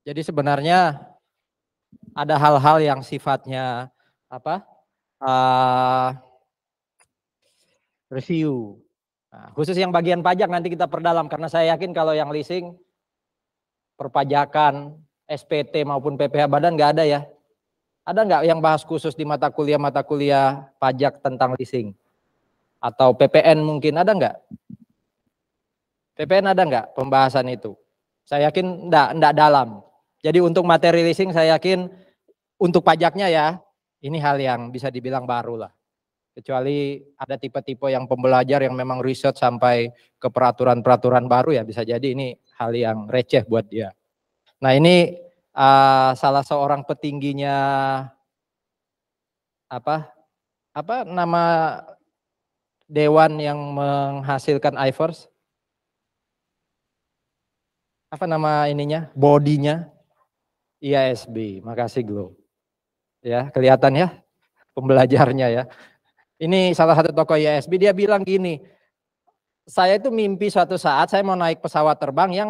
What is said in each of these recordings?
Jadi sebenarnya ada hal-hal yang sifatnya apa? Review. Nah, khusus yang bagian pajak nanti kita perdalam karena saya yakin kalau yang leasing, perpajakan, SPT maupun PPh badan nggak ada ya. Ada nggak yang bahas khusus di mata kuliah pajak tentang leasing? Atau PPN mungkin ada nggak? PPN ada nggak pembahasan itu? Saya yakin enggak dalam. Jadi untuk materi leasing saya yakin untuk pajaknya ya, ini hal yang bisa dibilang baru lah. Kecuali ada tipe-tipe yang pembelajar yang memang riset sampai ke peraturan-peraturan baru ya bisa jadi ini hal yang receh buat dia. Nah ini salah seorang petingginya apa nama dewan yang menghasilkan iFirst? Apa nama ininya? Bodinya? IASB. Makasih Glo. Ya kelihatan ya pembelajarnya ya. Ini salah satu tokoh IASB dia bilang gini, saya itu mimpi suatu saat saya mau naik pesawat terbang yang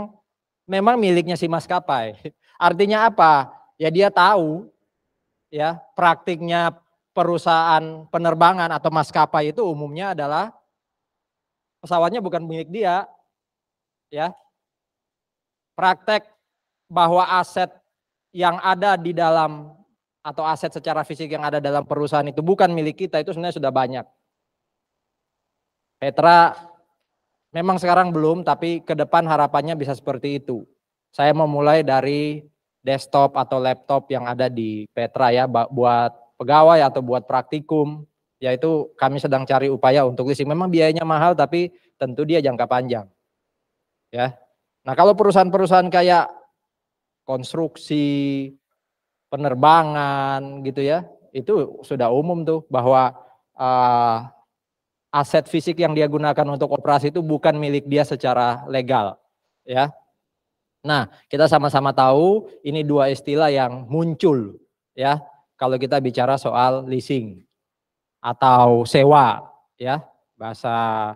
memang miliknya si maskapai. Artinya apa? Ya dia tahu ya praktiknya perusahaan penerbangan atau maskapai itu umumnya adalah pesawatnya bukan milik dia. Ya. Praktek bahwa aset yang ada di dalam atau aset secara fisik yang ada dalam perusahaan itu bukan milik kita itu sebenarnya sudah banyak. Petra memang sekarang belum, tapi ke depan harapannya bisa seperti itu. Saya mau mulai dari desktop atau laptop yang ada di Petra ya, buat pegawai atau buat praktikum, yaitu kami sedang cari upaya untuk leasing. Memang biayanya mahal, tapi tentu dia jangka panjang. Ya. Nah kalau perusahaan-perusahaan kayak konstruksi, penerbangan gitu ya, itu sudah umum tuh bahwa aset fisik yang dia gunakan untuk operasi itu bukan milik dia secara legal, ya. Nah, kita sama-sama tahu ini dua istilah yang muncul, ya, kalau kita bicara soal leasing atau sewa, ya, bahasa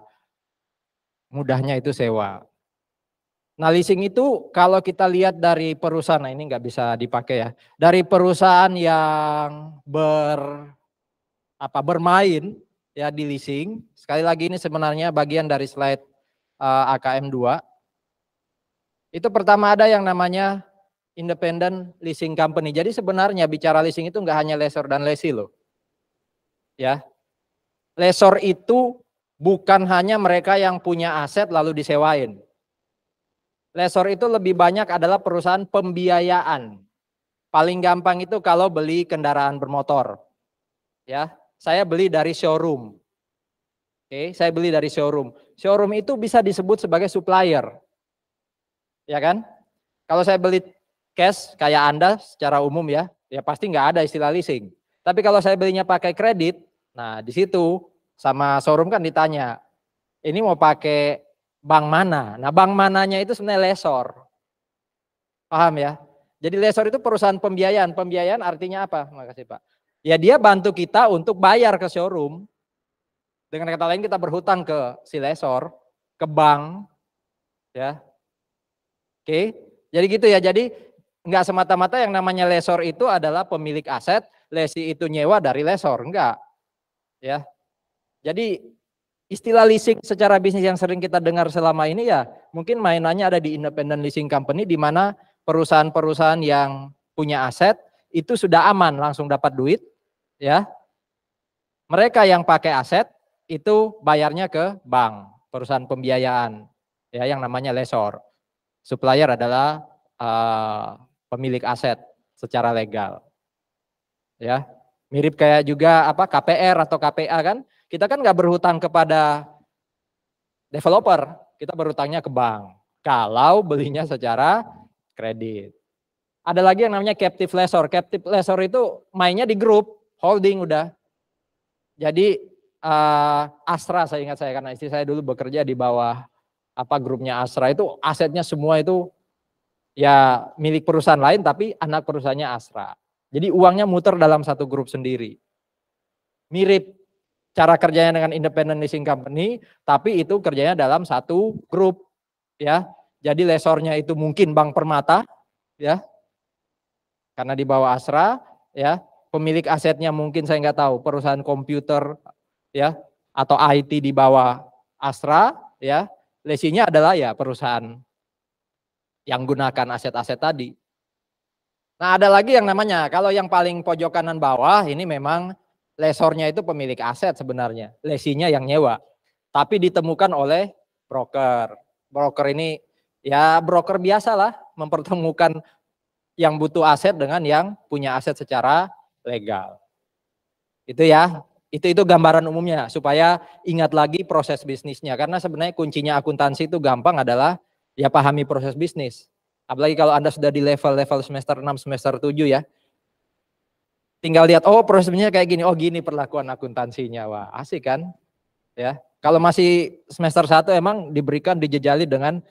mudahnya itu sewa. Nah, leasing itu kalau kita lihat dari perusahaan, nah ini nggak bisa dipakai ya, dari perusahaan yang bermain ya di leasing. Sekali lagi ini sebenarnya bagian dari slide AKM 2. Itu pertama ada yang namanya independent leasing company. Jadi sebenarnya bicara leasing itu nggak hanya lessor dan lessee loh. Ya. Lessor itu bukan hanya mereka yang punya aset lalu disewain. Lessor itu lebih banyak adalah perusahaan pembiayaan. Paling gampang itu kalau beli kendaraan bermotor. Ya, saya beli dari showroom. Oke, saya beli dari showroom. Showroom itu bisa disebut sebagai supplier. Ya kan? Kalau saya beli cash kayak Anda secara umum ya pasti nggak ada istilah leasing. Tapi kalau saya belinya pakai kredit, nah di situ sama showroom kan ditanya, ini mau pakai bank mana? Nah bank mananya itu sebenarnya lessor. Paham ya? Jadi lessor itu perusahaan pembiayaan. Pembiayaan artinya apa? Makasih Pak. Ya dia bantu kita untuk bayar ke showroom. Dengan kata lain kita berhutang ke si lessor, ke bank, ya. Oke, jadi gitu ya. Jadi enggak semata-mata yang namanya lessor itu adalah pemilik aset, lessee itu nyewa dari lessor, enggak. Ya. Jadi istilah leasing secara bisnis yang sering kita dengar selama ini ya mungkin mainannya ada di independent leasing company di mana perusahaan-perusahaan yang punya aset itu sudah aman langsung dapat duit ya. Mereka yang pakai aset itu bayarnya ke bank, perusahaan pembiayaan ya yang namanya lessor. Supplier adalah pemilik aset secara legal. Ya. Mirip kayak juga apa KPR atau KPA kan? Kita kan nggak berhutang kepada developer, kita berhutangnya ke bank. Kalau belinya secara kredit. Ada lagi yang namanya captive lessor. Captive lessor itu mainnya di grup, holding udah. Jadi Astra saya ingat saya karena istri saya dulu bekerja di bawah grupnya Astra itu asetnya semua itu ya milik perusahaan lain tapi anak perusahaannya Astra. Jadi uangnya muter dalam satu grup sendiri. Mirip cara kerjanya dengan independent leasing company, tapi itu kerjanya dalam satu grup ya. Jadi lessornya itu mungkin Bank Permata ya. karena di bawah Astra, ya, pemilik asetnya mungkin saya nggak tahu, perusahaan komputer, ya, atau IT di bawah Astra, ya, lesinya adalah ya perusahaan yang gunakan aset-aset tadi. Nah, ada lagi yang namanya, kalau yang paling pojok kanan bawah, ini memang lesornya itu pemilik aset sebenarnya. Lesinya yang nyewa. Tapi ditemukan oleh broker. Broker ini, ya broker biasa lah, mempertemukan yang butuh aset dengan yang punya aset secara legal. Itu ya, itu gambaran umumnya, supaya ingat lagi proses bisnisnya. Karena sebenarnya kuncinya akuntansi itu gampang adalah, ya pahami proses bisnis. Apalagi kalau Anda sudah di level semester 6, semester 7 ya. Tinggal lihat, oh prosesnya kayak gini, oh gini perlakuan akuntansinya. Wah asik kan? Ya. Kalau masih semester 1 emang diberikan dijejali dengan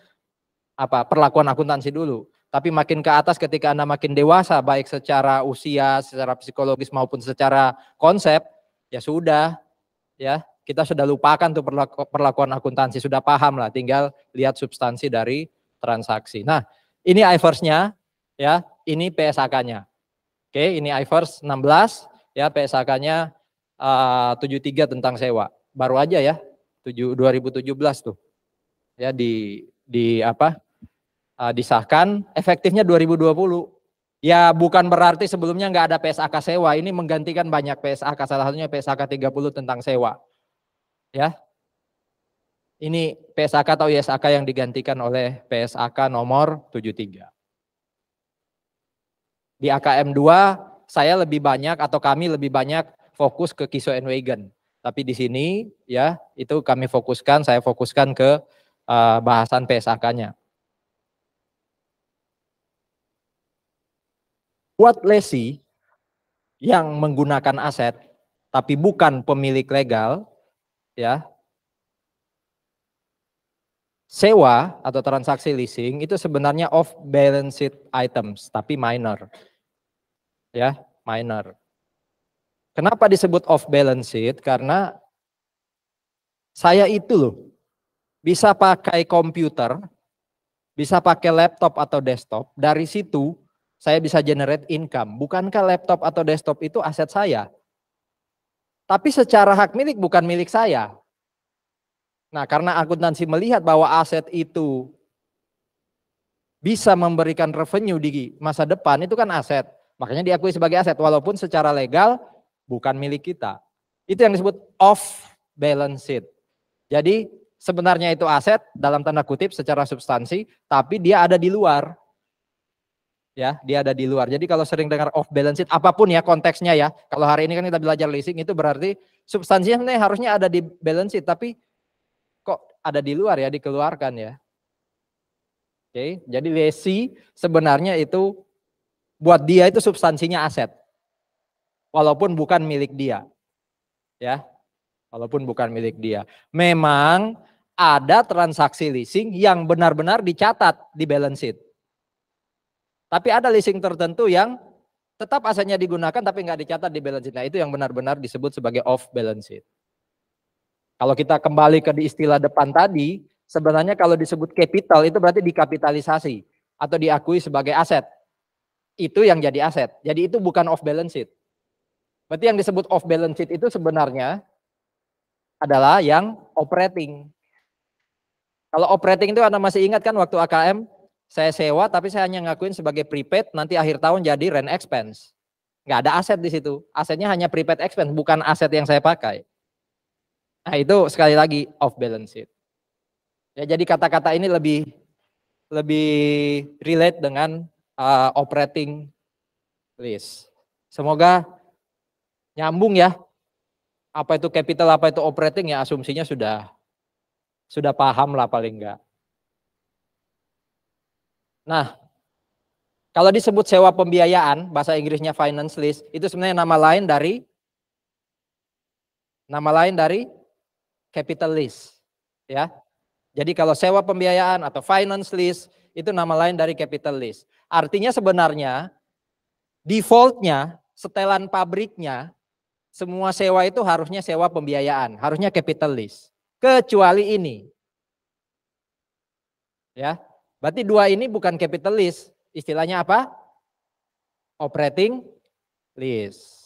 apa perlakuan akuntansi dulu. Tapi makin ke atas ketika Anda makin dewasa, baik secara usia, secara psikologis maupun secara konsep, ya sudah, ya kita sudah lupakan tuh perlakuan akuntansi, sudah paham lah, tinggal lihat substansi dari transaksi. Nah, ini IFRS-nya, ya, ini PSAK-nya. Oke, ini IFRS 16, ya PSAK-nya 73 tentang sewa. Baru aja ya, 2017 tuh. Ya disahkan, efektifnya 2020. Ya bukan berarti sebelumnya nggak ada PSAK sewa, ini menggantikan banyak PSAK, salah satunya PSAK 30 tentang sewa. Ya. Ini PSAK atau ISAK yang digantikan oleh PSAK nomor 73. Di AKM 2 saya lebih banyak atau kami lebih banyak fokus ke Kiso and Wagon. Tapi di sini ya itu kami fokuskan, saya fokuskan ke bahasan PSAK-nya. Buat lesi yang menggunakan aset tapi bukan pemilik legal, ya, sewa atau transaksi leasing itu sebenarnya off balance sheet items tapi minor. Ya, minor. Kenapa disebut off balance sheet? Karena saya itu loh bisa pakai komputer, bisa pakai laptop atau desktop, dari situ saya bisa generate income. Bukankah laptop atau desktop itu aset saya? Tapi secara hak milik bukan milik saya. Nah, karena akuntansi melihat bahwa aset itu bisa memberikan revenue di masa depan, itu kan aset. Makanya diakui sebagai aset, walaupun secara legal bukan milik kita. Itu yang disebut off balance sheet. Jadi sebenarnya itu aset dalam tanda kutip secara substansi, tapi dia ada di luar. Ya, dia ada di luar. Jadi kalau sering dengar off balance sheet, apapun ya konteksnya ya. Kalau hari ini kan kita belajar leasing, itu berarti substansinya sebenarnya harusnya ada di balance sheet, tapi kok ada di luar ya, dikeluarkan ya. Oke, jadi lesi sebenarnya itu buat dia itu substansinya aset. Walaupun bukan milik dia. Ya. Walaupun bukan milik dia. Memang ada transaksi leasing yang benar-benar dicatat di balance sheet. Tapi ada leasing tertentu yang tetap asetnya digunakan tapi nggak dicatat di balance sheet. Nah, itu yang benar-benar disebut sebagai off balance sheet. Kalau kita kembali ke di istilah depan tadi, sebenarnya kalau disebut capital itu berarti dikapitalisasi atau diakui sebagai aset. Itu yang jadi aset. Jadi itu bukan off balance sheet. Berarti yang disebut off balance sheet itu sebenarnya adalah yang operating. Kalau operating itu Anda masih ingat kan waktu AKM saya sewa tapi saya hanya ngakuin sebagai prepaid, nanti akhir tahun jadi rent expense. Nggak ada aset di situ. Asetnya hanya prepaid expense, bukan aset yang saya pakai. Nah itu sekali lagi off balance sheet. Ya, jadi kata-kata ini lebih relate dengan operating lease. Semoga nyambung ya. Apa itu capital, apa itu operating, ya asumsinya sudah paham lah paling enggak. Nah, kalau disebut sewa pembiayaan, bahasa Inggrisnya finance lease, itu sebenarnya nama lain dari capital lease. Ya. Jadi kalau sewa pembiayaan atau finance lease, itu nama lain dari capital lease. Artinya sebenarnya defaultnya, setelan pabriknya, semua sewa itu harusnya sewa pembiayaan, harusnya capital lease. Kecuali ini. Ya. Berarti dua ini bukan capital lease. Istilahnya apa? operating lease.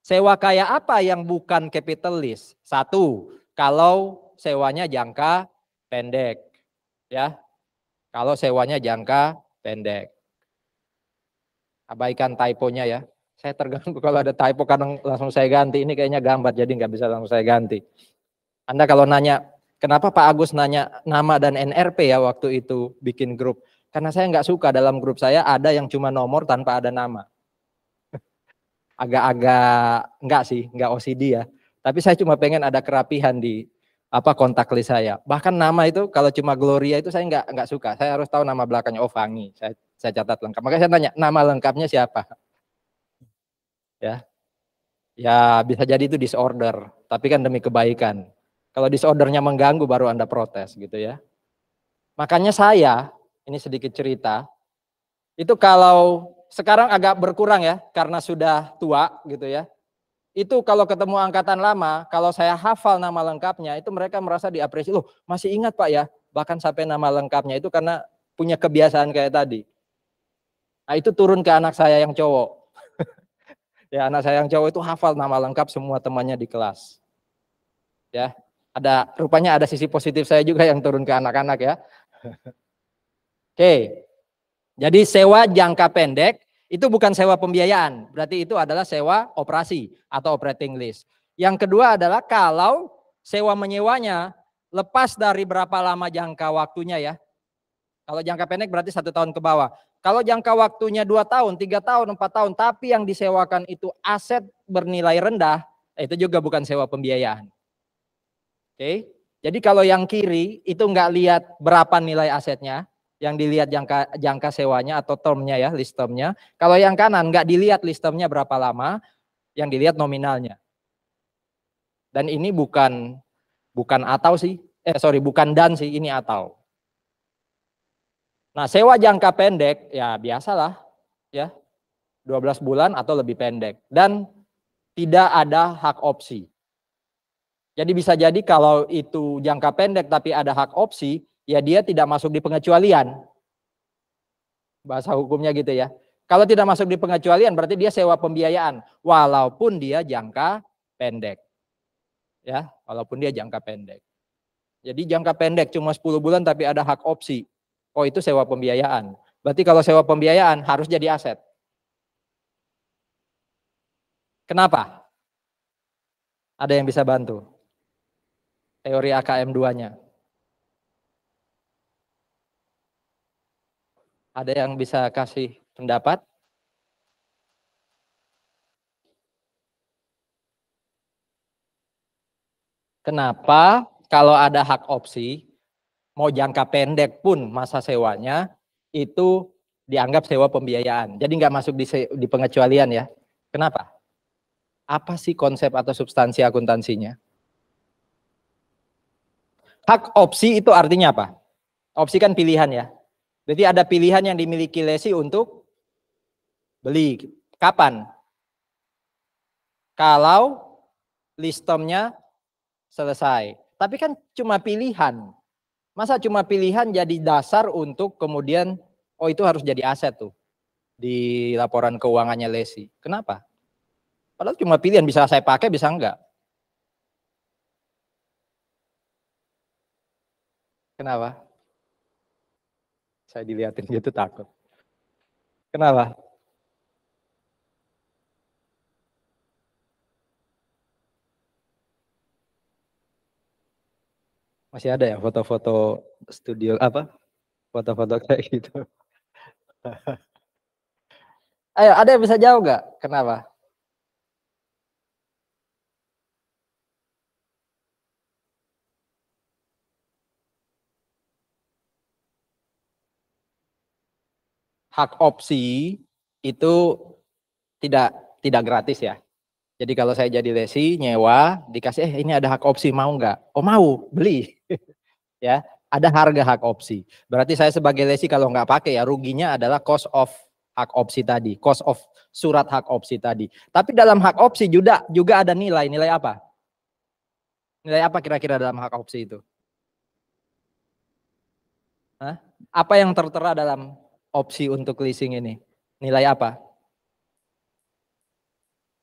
Sewa kayak apa yang bukan capital lease? Satu, kalau sewanya jangka pendek. Ya, kalau sewanya jangka pendek. Abaikan typonya ya. Saya terganggu kalau ada typo kadang langsung saya ganti. Ini kayaknya gambar jadi nggak bisa langsung saya ganti. Anda kalau nanya, kenapa Pak Agus nanya nama dan NRP ya waktu itu bikin grup? Karena saya nggak suka dalam grup saya ada yang cuma nomor tanpa ada nama. Agak-agak enggak sih, enggak OCD ya. Tapi saya cuma pengen ada kerapihan di kontak list saya. Bahkan nama itu kalau cuma Gloria itu saya enggak suka. Saya harus tahu nama belakangnya. Oh, Fangi. Saya catat lengkap. Makanya saya tanya, nama lengkapnya siapa? Ya. Ya bisa jadi itu disorder, tapi kan demi kebaikan. Kalau disordernya mengganggu baru Anda protes gitu ya. Makanya saya, ini sedikit cerita, itu kalau sekarang agak berkurang ya karena sudah tua gitu ya. Itu kalau ketemu angkatan lama, kalau saya hafal nama lengkapnya itu mereka merasa diapresiasi. Loh, masih ingat Pak ya? Bahkan sampai nama lengkapnya itu karena punya kebiasaan kayak tadi. Nah, itu turun ke anak saya yang cowok. Ya, anak saya yang cowok itu hafal nama lengkap semua temannya di kelas. Ya, rupanya ada sisi positif saya juga yang turun ke anak-anak ya. Oke. Jadi sewa jangka pendek itu bukan sewa pembiayaan, berarti itu adalah sewa operasi atau operating lease. Yang kedua adalah kalau sewa menyewanya lepas dari berapa lama jangka waktunya ya. Kalau jangka pendek berarti 1 tahun ke bawah. Kalau jangka waktunya 2 tahun, 3 tahun, 4 tahun, tapi yang disewakan itu aset bernilai rendah, itu juga bukan sewa pembiayaan. Oke, jadi kalau yang kiri itu nggak lihat berapa nilai asetnya, yang dilihat jangka sewanya atau termnya ya, list termnya. Kalau yang kanan nggak dilihat list termnya berapa lama, yang dilihat nominalnya. Dan ini bukan atau sih, bukan dan sih, ini atau. Nah, sewa jangka pendek ya biasalah ya, 12 bulan atau lebih pendek dan tidak ada hak opsi. Jadi bisa jadi kalau itu jangka pendek tapi ada hak opsi, ya dia tidak masuk di pengecualian. Bahasa hukumnya gitu ya. Kalau tidak masuk di pengecualian berarti dia sewa pembiayaan walaupun dia jangka pendek. Ya, walaupun dia jangka pendek. Jadi jangka pendek cuma 10 bulan tapi ada hak opsi. Oh, itu sewa pembiayaan. Berarti kalau sewa pembiayaan harus jadi aset. Kenapa? Ada yang bisa bantu? Teori AKM 2-nya. Ada yang bisa kasih pendapat? Kenapa kalau ada hak opsi, mau jangka pendek pun masa sewanya itu dianggap sewa pembiayaan. Jadi nggak masuk di pengecualian ya. Kenapa? Apa sih konsep atau substansi akuntansinya? Hak opsi itu artinya apa? Opsi kan pilihan ya. Jadi ada pilihan yang dimiliki lesi untuk beli. Kapan? Kalau listemnya selesai. Tapi kan cuma pilihan. Masa cuma pilihan jadi dasar untuk kemudian, oh itu harus jadi aset tuh di laporan keuangannya lesi. Kenapa? Padahal cuma pilihan, bisa saya pakai, bisa enggak. Kenapa? Saya dilihatin gitu takut. Kenapa? Masih ada ya foto-foto studio foto-foto kayak gitu. Ayo, ada yang bisa jawab nggak? Kenapa? Hak opsi itu tidak gratis ya. Jadi kalau saya jadi lesi nyewa dikasih ini ada hak opsi mau nggak? Oh mau, beli. Ya, ada harga hak opsi. Berarti saya sebagai lesi kalau nggak pakai ya ruginya adalah cost of hak opsi tadi, cost of surat hak opsi tadi. Tapi dalam hak opsi juga ada nilai apa? Nilai apa kira-kira dalam hak opsi itu? Hah? Apa yang tertera dalam opsi untuk leasing ini? Nilai apa?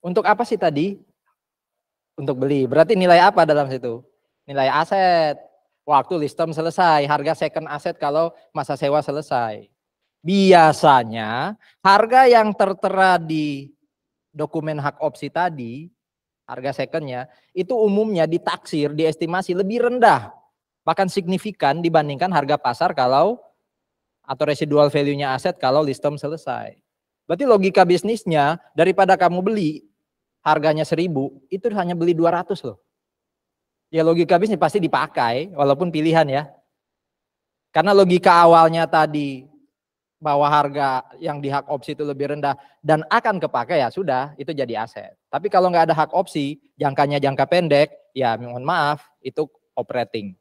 Untuk apa sih tadi? Untuk beli. Berarti nilai apa dalam situ? Nilai aset. Waktu lease term selesai, harga second aset kalau masa sewa selesai. Biasanya harga yang tertera di dokumen hak opsi tadi, harga secondnya, itu umumnya ditaksir, diestimasi lebih rendah. Bahkan signifikan dibandingkan harga pasar kalau atau residual value-nya aset kalau lease term selesai. Berarti logika bisnisnya daripada kamu beli harganya 1.000, itu hanya beli 200 loh. Ya logika bisnis pasti dipakai walaupun pilihan ya. Karena logika awalnya tadi bahwa harga yang di hak opsi itu lebih rendah dan akan kepakai ya sudah itu jadi aset. Tapi kalau nggak ada hak opsi, jangkanya jangka pendek, ya mohon maaf itu operating.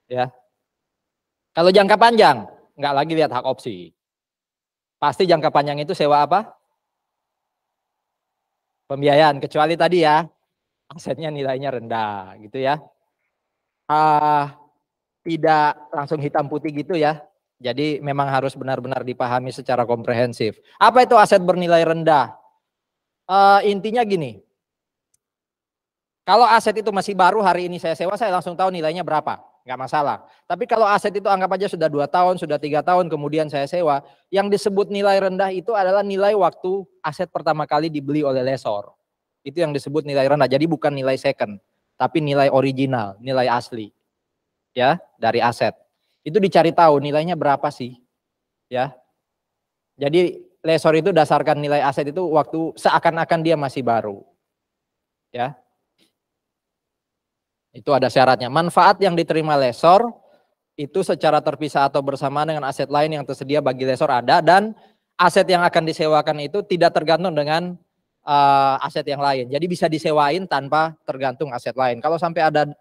Ya. Kalau jangka panjang nggak lagi lihat hak opsi. Pasti jangka panjang itu sewa apa? Pembiayaan, kecuali tadi ya asetnya nilainya rendah gitu ya. Tidak langsung hitam putih gitu ya. Jadi memang harus benar-benar dipahami secara komprehensif. Apa itu aset bernilai rendah? Intinya gini, kalau aset itu masih baru hari ini saya sewa, saya langsung tahu nilainya berapa, nggak masalah. Tapi kalau aset itu anggap aja sudah 2 tahun, sudah 3 tahun, kemudian saya sewa, yang disebut nilai rendah itu adalah nilai waktu aset pertama kali dibeli oleh lessor. Itu yang disebut nilai rendah. Jadi bukan nilai second, tapi nilai original, nilai asli, ya dari aset. Itu dicari tahu nilainya berapa sih, ya. Jadi lessor itu dasarkan nilai aset itu waktu seakan-akan dia masih baru, ya. Itu ada syaratnya. Manfaat yang diterima lessor itu secara terpisah atau bersamaan dengan aset lain yang tersedia bagi lessor ada, dan aset yang akan disewakan itu tidak tergantung dengan aset yang lain. Jadi bisa disewain tanpa tergantung aset lain. Kalau sampai ada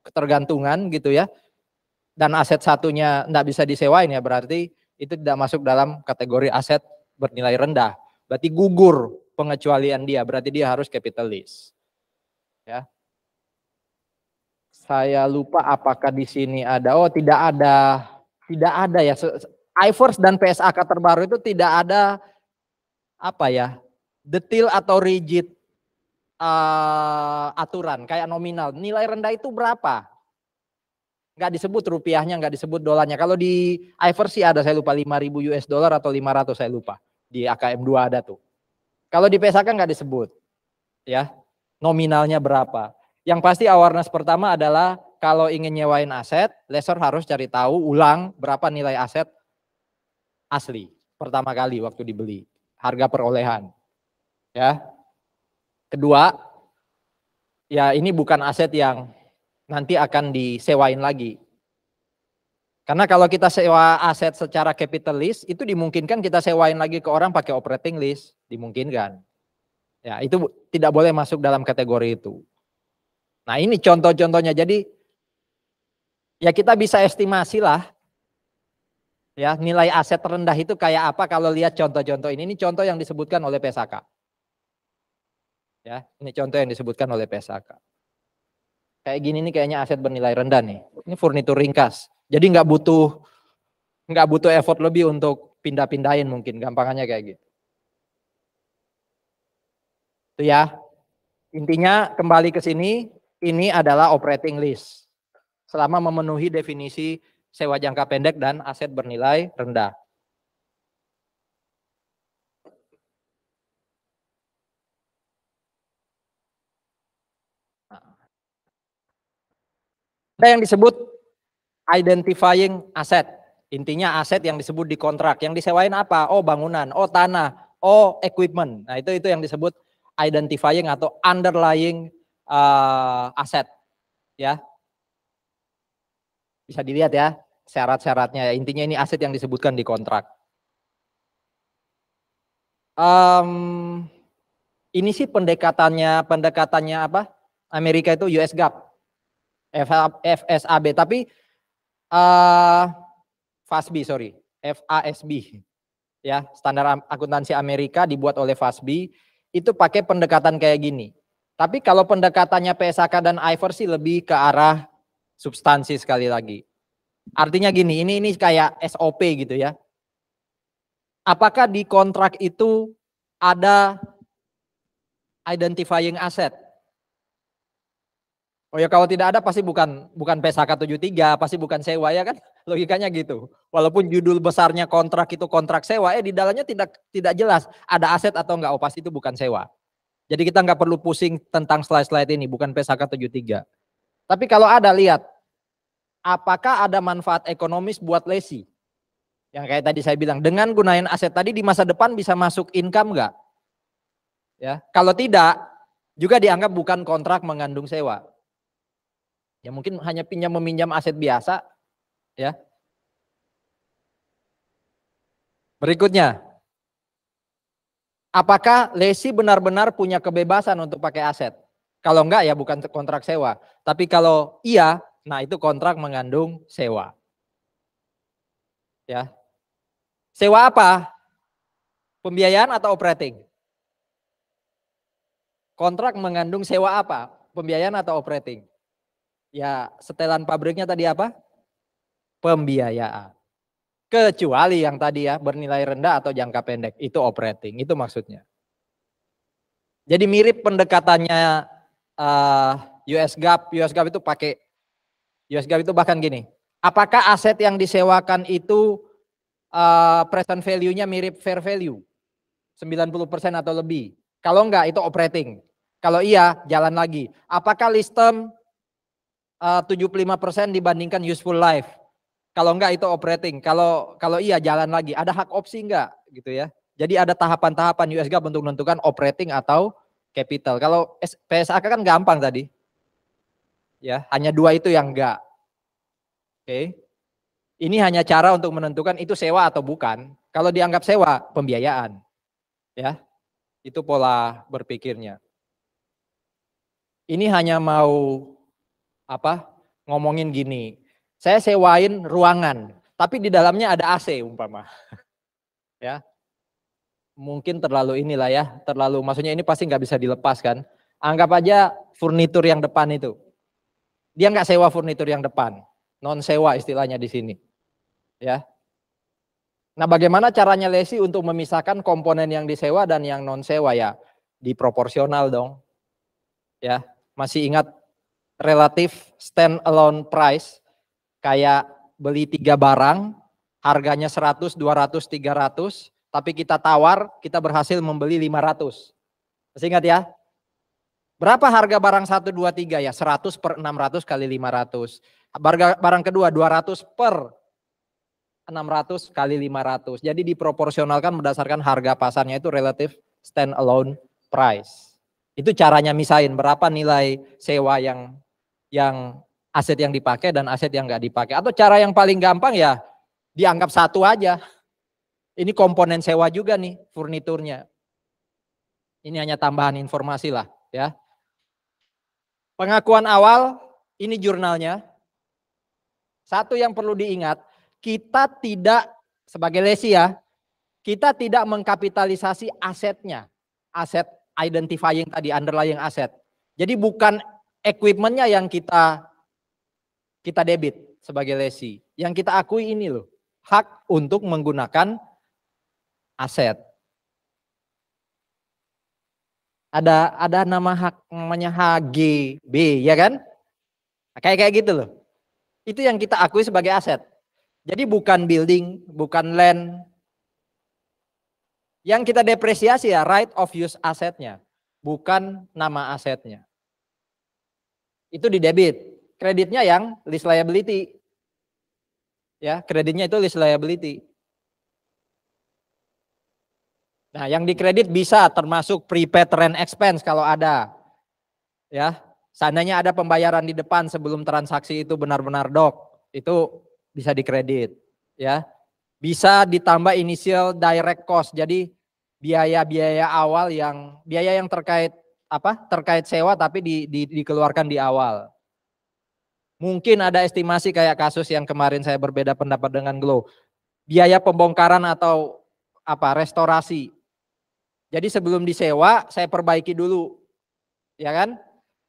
ketergantungan gitu ya, dan aset satunya tidak bisa disewain ya berarti itu tidak masuk dalam kategori aset bernilai rendah. Berarti gugur pengecualian dia, berarti dia harus capitalis. Ya. Saya lupa apakah di sini ada. Oh, tidak ada. Tidak ada ya. iFirst dan PSAK terbaru itu tidak ada apa ya? Detail atau rigid aturan kayak nominal. Nilai rendah itu berapa? Nggak disebut rupiahnya, nggak disebut dolarnya. Kalau di iFirst sih ada, saya lupa 5.000 US dollar atau 500 saya lupa. Di AKM 2 ada tuh. Kalau di PSAK nggak disebut. Ya, nominalnya berapa. Yang pasti awareness pertama adalah kalau ingin nyewain aset, lessor harus cari tahu ulang berapa nilai aset asli pertama kali waktu dibeli, harga perolehan. Ya. Kedua, ya ini bukan aset yang nanti akan disewain lagi. Karena kalau kita sewa aset secara capital lease, itu dimungkinkan kita sewain lagi ke orang pakai operating lease, dimungkinkan. Ya, itu tidak boleh masuk dalam kategori itu. Nah, ini contoh-contohnya. Jadi ya kita bisa estimasi lah. Ya, nilai aset rendah itu kayak apa kalau lihat contoh-contoh ini. Ini contoh yang disebutkan oleh PSAK. Ya, ini contoh yang disebutkan oleh PSAK. Kayak gini nih kayaknya aset bernilai rendah nih. Ini furnitur ringkas. Jadi nggak butuh effort lebih untuk pindah-pindahin mungkin, gampangannya kayak gitu. Itu ya. Intinya kembali ke sini, ini adalah operating lease. Selama memenuhi definisi sewa jangka pendek dan aset bernilai rendah. Ada yang disebut identifying asset. Intinya aset yang disebut di kontrak. Yang disewain apa? Oh bangunan, oh tanah, oh equipment. Nah itu yang disebut identifying atau underlying aset. Ya, bisa dilihat ya syarat-syaratnya. Intinya ini aset yang disebutkan di kontrak. Ini sih pendekatannya apa? Amerika itu US GAAP, FSAB, tapi FASB, ya standar akuntansi Amerika dibuat oleh FASB itu pakai pendekatan kayak gini. Tapi kalau pendekatannya PSAK dan iFirst sih lebih ke arah substansi sekali lagi. Artinya gini, ini kayak SOP gitu ya. Apakah di kontrak itu ada identifying asset. Oh ya, kalau tidak ada pasti bukan PSHK 73, pasti bukan sewa ya kan? Logikanya gitu. Walaupun judul besarnya kontrak itu kontrak sewa, di dalamnya tidak jelas ada aset atau enggak. Oh, pasti itu bukan sewa. Jadi kita nggak perlu pusing tentang slide-slide ini, bukan PSHK 73. Tapi kalau ada, lihat apakah ada manfaat ekonomis buat lesi? Yang kayak tadi saya bilang, dengan gunain aset tadi di masa depan bisa masuk income enggak? Ya, kalau tidak juga dianggap bukan kontrak mengandung sewa. Ya mungkin hanya pinjam meminjam aset biasa, ya. Berikutnya, apakah lesi benar-benar punya kebebasan untuk pakai aset? Kalau enggak ya bukan kontrak sewa. Tapi kalau iya, nah itu kontrak mengandung sewa. Ya. Sewa apa? Pembiayaan atau operating? Kontrak mengandung sewa apa? Pembiayaan atau operating? Ya, setelan pabriknya tadi apa? Pembiayaan. Kecuali yang tadi ya bernilai rendah atau jangka pendek, itu operating, itu maksudnya. Jadi mirip pendekatannya US GAAP itu pakai US GAAP itu bahkan gini. Apakah aset yang disewakan itu present value-nya mirip fair value? 90% atau lebih. Kalau enggak itu operating. Kalau iya jalan lagi. Apakah lease term 75% dibandingkan useful life? Kalau enggak itu operating. Kalau iya jalan lagi. Ada hak opsi enggak gitu ya. Jadi ada tahapan-tahapan US GAAP untuk menentukan operating atau capital. Kalau PSAK kan gampang tadi. Ya, hanya dua itu yang enggak. Oke. Ini hanya cara untuk menentukan itu sewa atau bukan. Kalau dianggap sewa, pembiayaan. Ya. Itu pola berpikirnya. Ini hanya mau ngomongin gini. Saya sewain ruangan, tapi di dalamnya ada AC umpama. Ya. Mungkin terlalu inilah ya, maksudnya ini pasti nggak bisa dilepas kan. Anggap aja furnitur yang depan itu. Dia nggak sewa furnitur yang depan, non sewa istilahnya di sini. Ya. Nah, bagaimana caranya lesi untuk memisahkan komponen yang disewa dan yang non sewa ya? Diproporsional dong. Ya, masih ingat relatif stand alone price kayak beli 3 barang, harganya 100, 200, 300, tapi kita tawar, kita berhasil membeli 500. Masih ingat ya? Berapa harga barang 1, 2, 3 ya? 100 per 600 kali 500. Barang kedua 200 per 600 kali 500. Jadi diproporsionalkan berdasarkan harga pasarnya itu relatif stand alone price. Itu caranya misahin berapa nilai sewa yang aset yang dipakai dan aset yang nggak dipakai. Atau cara yang paling gampang ya dianggap satu aja. Ini komponen sewa juga nih furniturnya. Ini hanya tambahan informasi lah ya. Pengakuan awal ini jurnalnya. Satu yang perlu diingat, kita tidak sebagai lesi ya, kita tidak mengkapitalisasi asetnya. Aset identifying tadi, underlying aset. Jadi bukan equipmentnya yang kita debit sebagai lesi. Yang kita akui ini loh, hak untuk menggunakan aset. Ada nama hak namanya HGB ya kan? Kayak gitu loh. Itu yang kita akui sebagai aset. Jadi bukan building, bukan land. Yang kita depresiasi ya right of use asetnya, bukan nama asetnya. Itu di debit. Kreditnya yang lease liability. Ya, kreditnya itu lease liability. Nah, yang dikredit bisa termasuk prepaid rent expense kalau ada. Ya, seandainya ada pembayaran di depan sebelum transaksi itu benar-benar dok, itu bisa dikredit. Ya, bisa ditambah initial direct cost. Jadi biaya-biaya awal biaya yang terkait terkait sewa tapi dikeluarkan di awal. Mungkin ada estimasi kayak kasus yang kemarin saya berbeda pendapat dengan Glow. Biaya pembongkaran atau restorasi. Jadi sebelum disewa saya perbaiki dulu. Ya kan?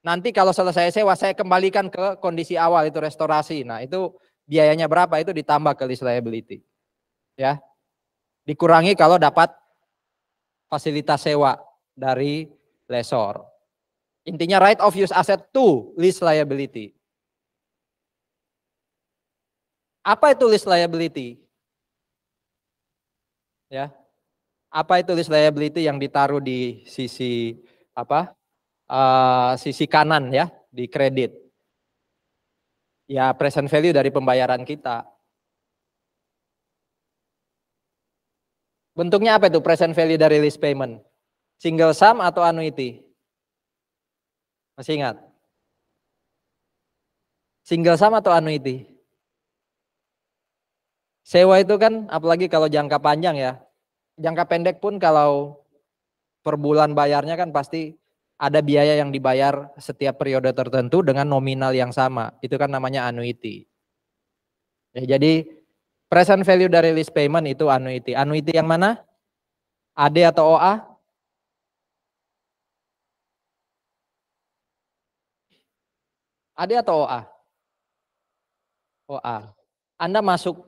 Nanti kalau selesai sewa saya kembalikan ke kondisi awal itu restorasi. Nah, itu biayanya berapa itu ditambah ke lease liability. Ya. Dikurangi kalau dapat fasilitas sewa dari lessor. Intinya right of use asset to lease liability. Apa itu lease liability? Ya. Apa itu lease liability yang ditaruh di sisi apa? Sisi kanan ya, di kredit. Ya, present value dari pembayaran kita. Bentuknya apa itu present value dari lease payment? Single sum atau annuity? Masih ingat? Single sum atau annuity? Sewa itu kan apalagi kalau jangka panjang ya. Jangka pendek pun kalau per bulan bayarnya kan pasti ada biaya yang dibayar setiap periode tertentu dengan nominal yang sama. Itu kan namanya annuity. Ya, jadi present value dari lease payment itu annuity. Annuity yang mana? AD atau OA? AD atau OA? OA. Anda masuk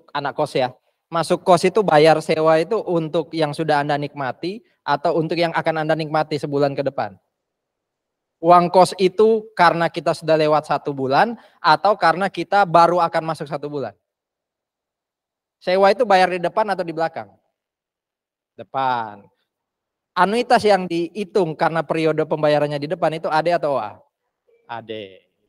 anak kos ya. Masuk kos itu bayar sewa itu untuk yang sudah Anda nikmati atau untuk yang akan Anda nikmati sebulan ke depan? Uang kos itu karena kita sudah lewat 1 bulan atau karena kita baru akan masuk 1 bulan? Sewa itu bayar di depan atau di belakang? Depan. Anuitas yang dihitung karena periode pembayarannya di depan itu AD atau OA? AD,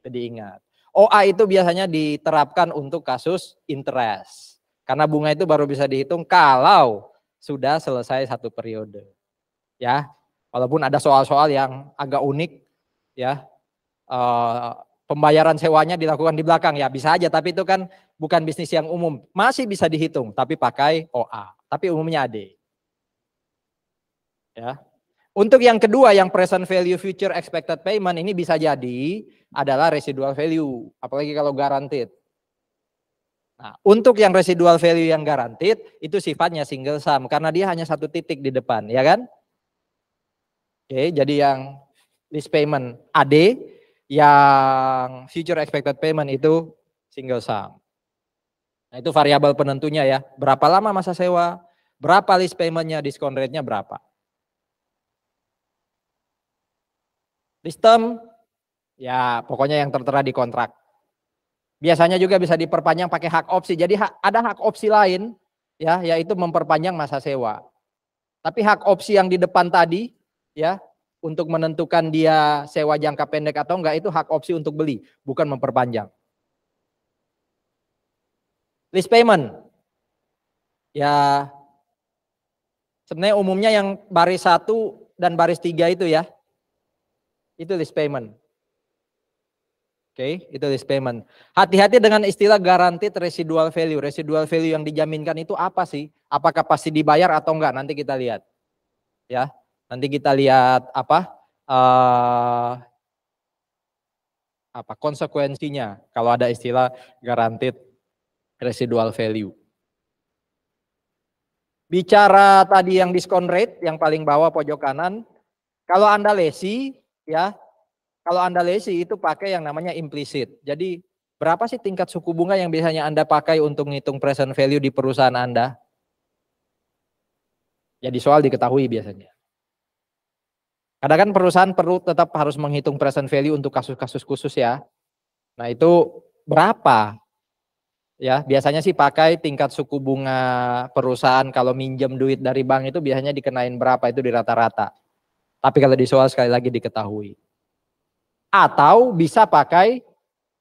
itu diingat. OA itu biasanya diterapkan untuk kasus interest. Karena bunga itu baru bisa dihitung kalau sudah selesai 1 periode. Ya, walaupun ada soal-soal yang agak unik ya. Pembayaran sewanya dilakukan di belakang ya bisa aja, tapi itu kan bukan bisnis yang umum. Masih bisa dihitung tapi pakai OA, tapi umumnya AD. Ya. Untuk yang kedua yang present value future expected payment ini bisa jadi adalah residual value, apalagi kalau guaranteed. Nah, untuk yang residual value yang guaranteed itu sifatnya single sum karena dia hanya 1 titik di depan, ya kan? Oke, jadi yang lease payment AD, yang future expected payment itu single sum. Nah, itu variabel penentunya ya. Berapa lama masa sewa, berapa lease paymentnya, diskon rate-nya berapa. Lease term, ya pokoknya yang tertera di kontrak. Biasanya juga bisa diperpanjang pakai hak opsi. Jadi ada hak opsi lain ya, yaitu memperpanjang masa sewa. Tapi hak opsi yang di depan tadi ya, untuk menentukan dia sewa jangka pendek atau enggak itu hak opsi untuk beli, bukan memperpanjang. Lease payment. Ya sebenarnya umumnya yang baris 1 dan baris 3 itu ya. Itu lease payment. Oke, itu lease payment. Hati-hati dengan istilah guaranteed residual value. Residual value yang dijaminkan itu apa sih? Apakah pasti dibayar atau enggak? Nanti kita lihat. Ya, nanti kita lihat apa konsekuensinya kalau ada istilah guaranteed residual value. Bicara tadi yang diskon rate yang paling bawah pojok kanan, kalau Anda lesi ya, kalau Anda lesi itu pakai yang namanya implicit. Jadi berapa sih tingkat suku bunga yang biasanya Anda pakai untuk ngitung present value di perusahaan Anda? Jadi soal diketahui biasanya. Kadang kan perusahaan perlu tetap harus menghitung present value untuk kasus-kasus khusus ya. Nah itu berapa? Ya biasanya sih pakai tingkat suku bunga perusahaan kalau minjem duit dari bank itu biasanya dikenain berapa itu di rata-rata. Tapi kalau di soal sekali lagi diketahui. Atau bisa pakai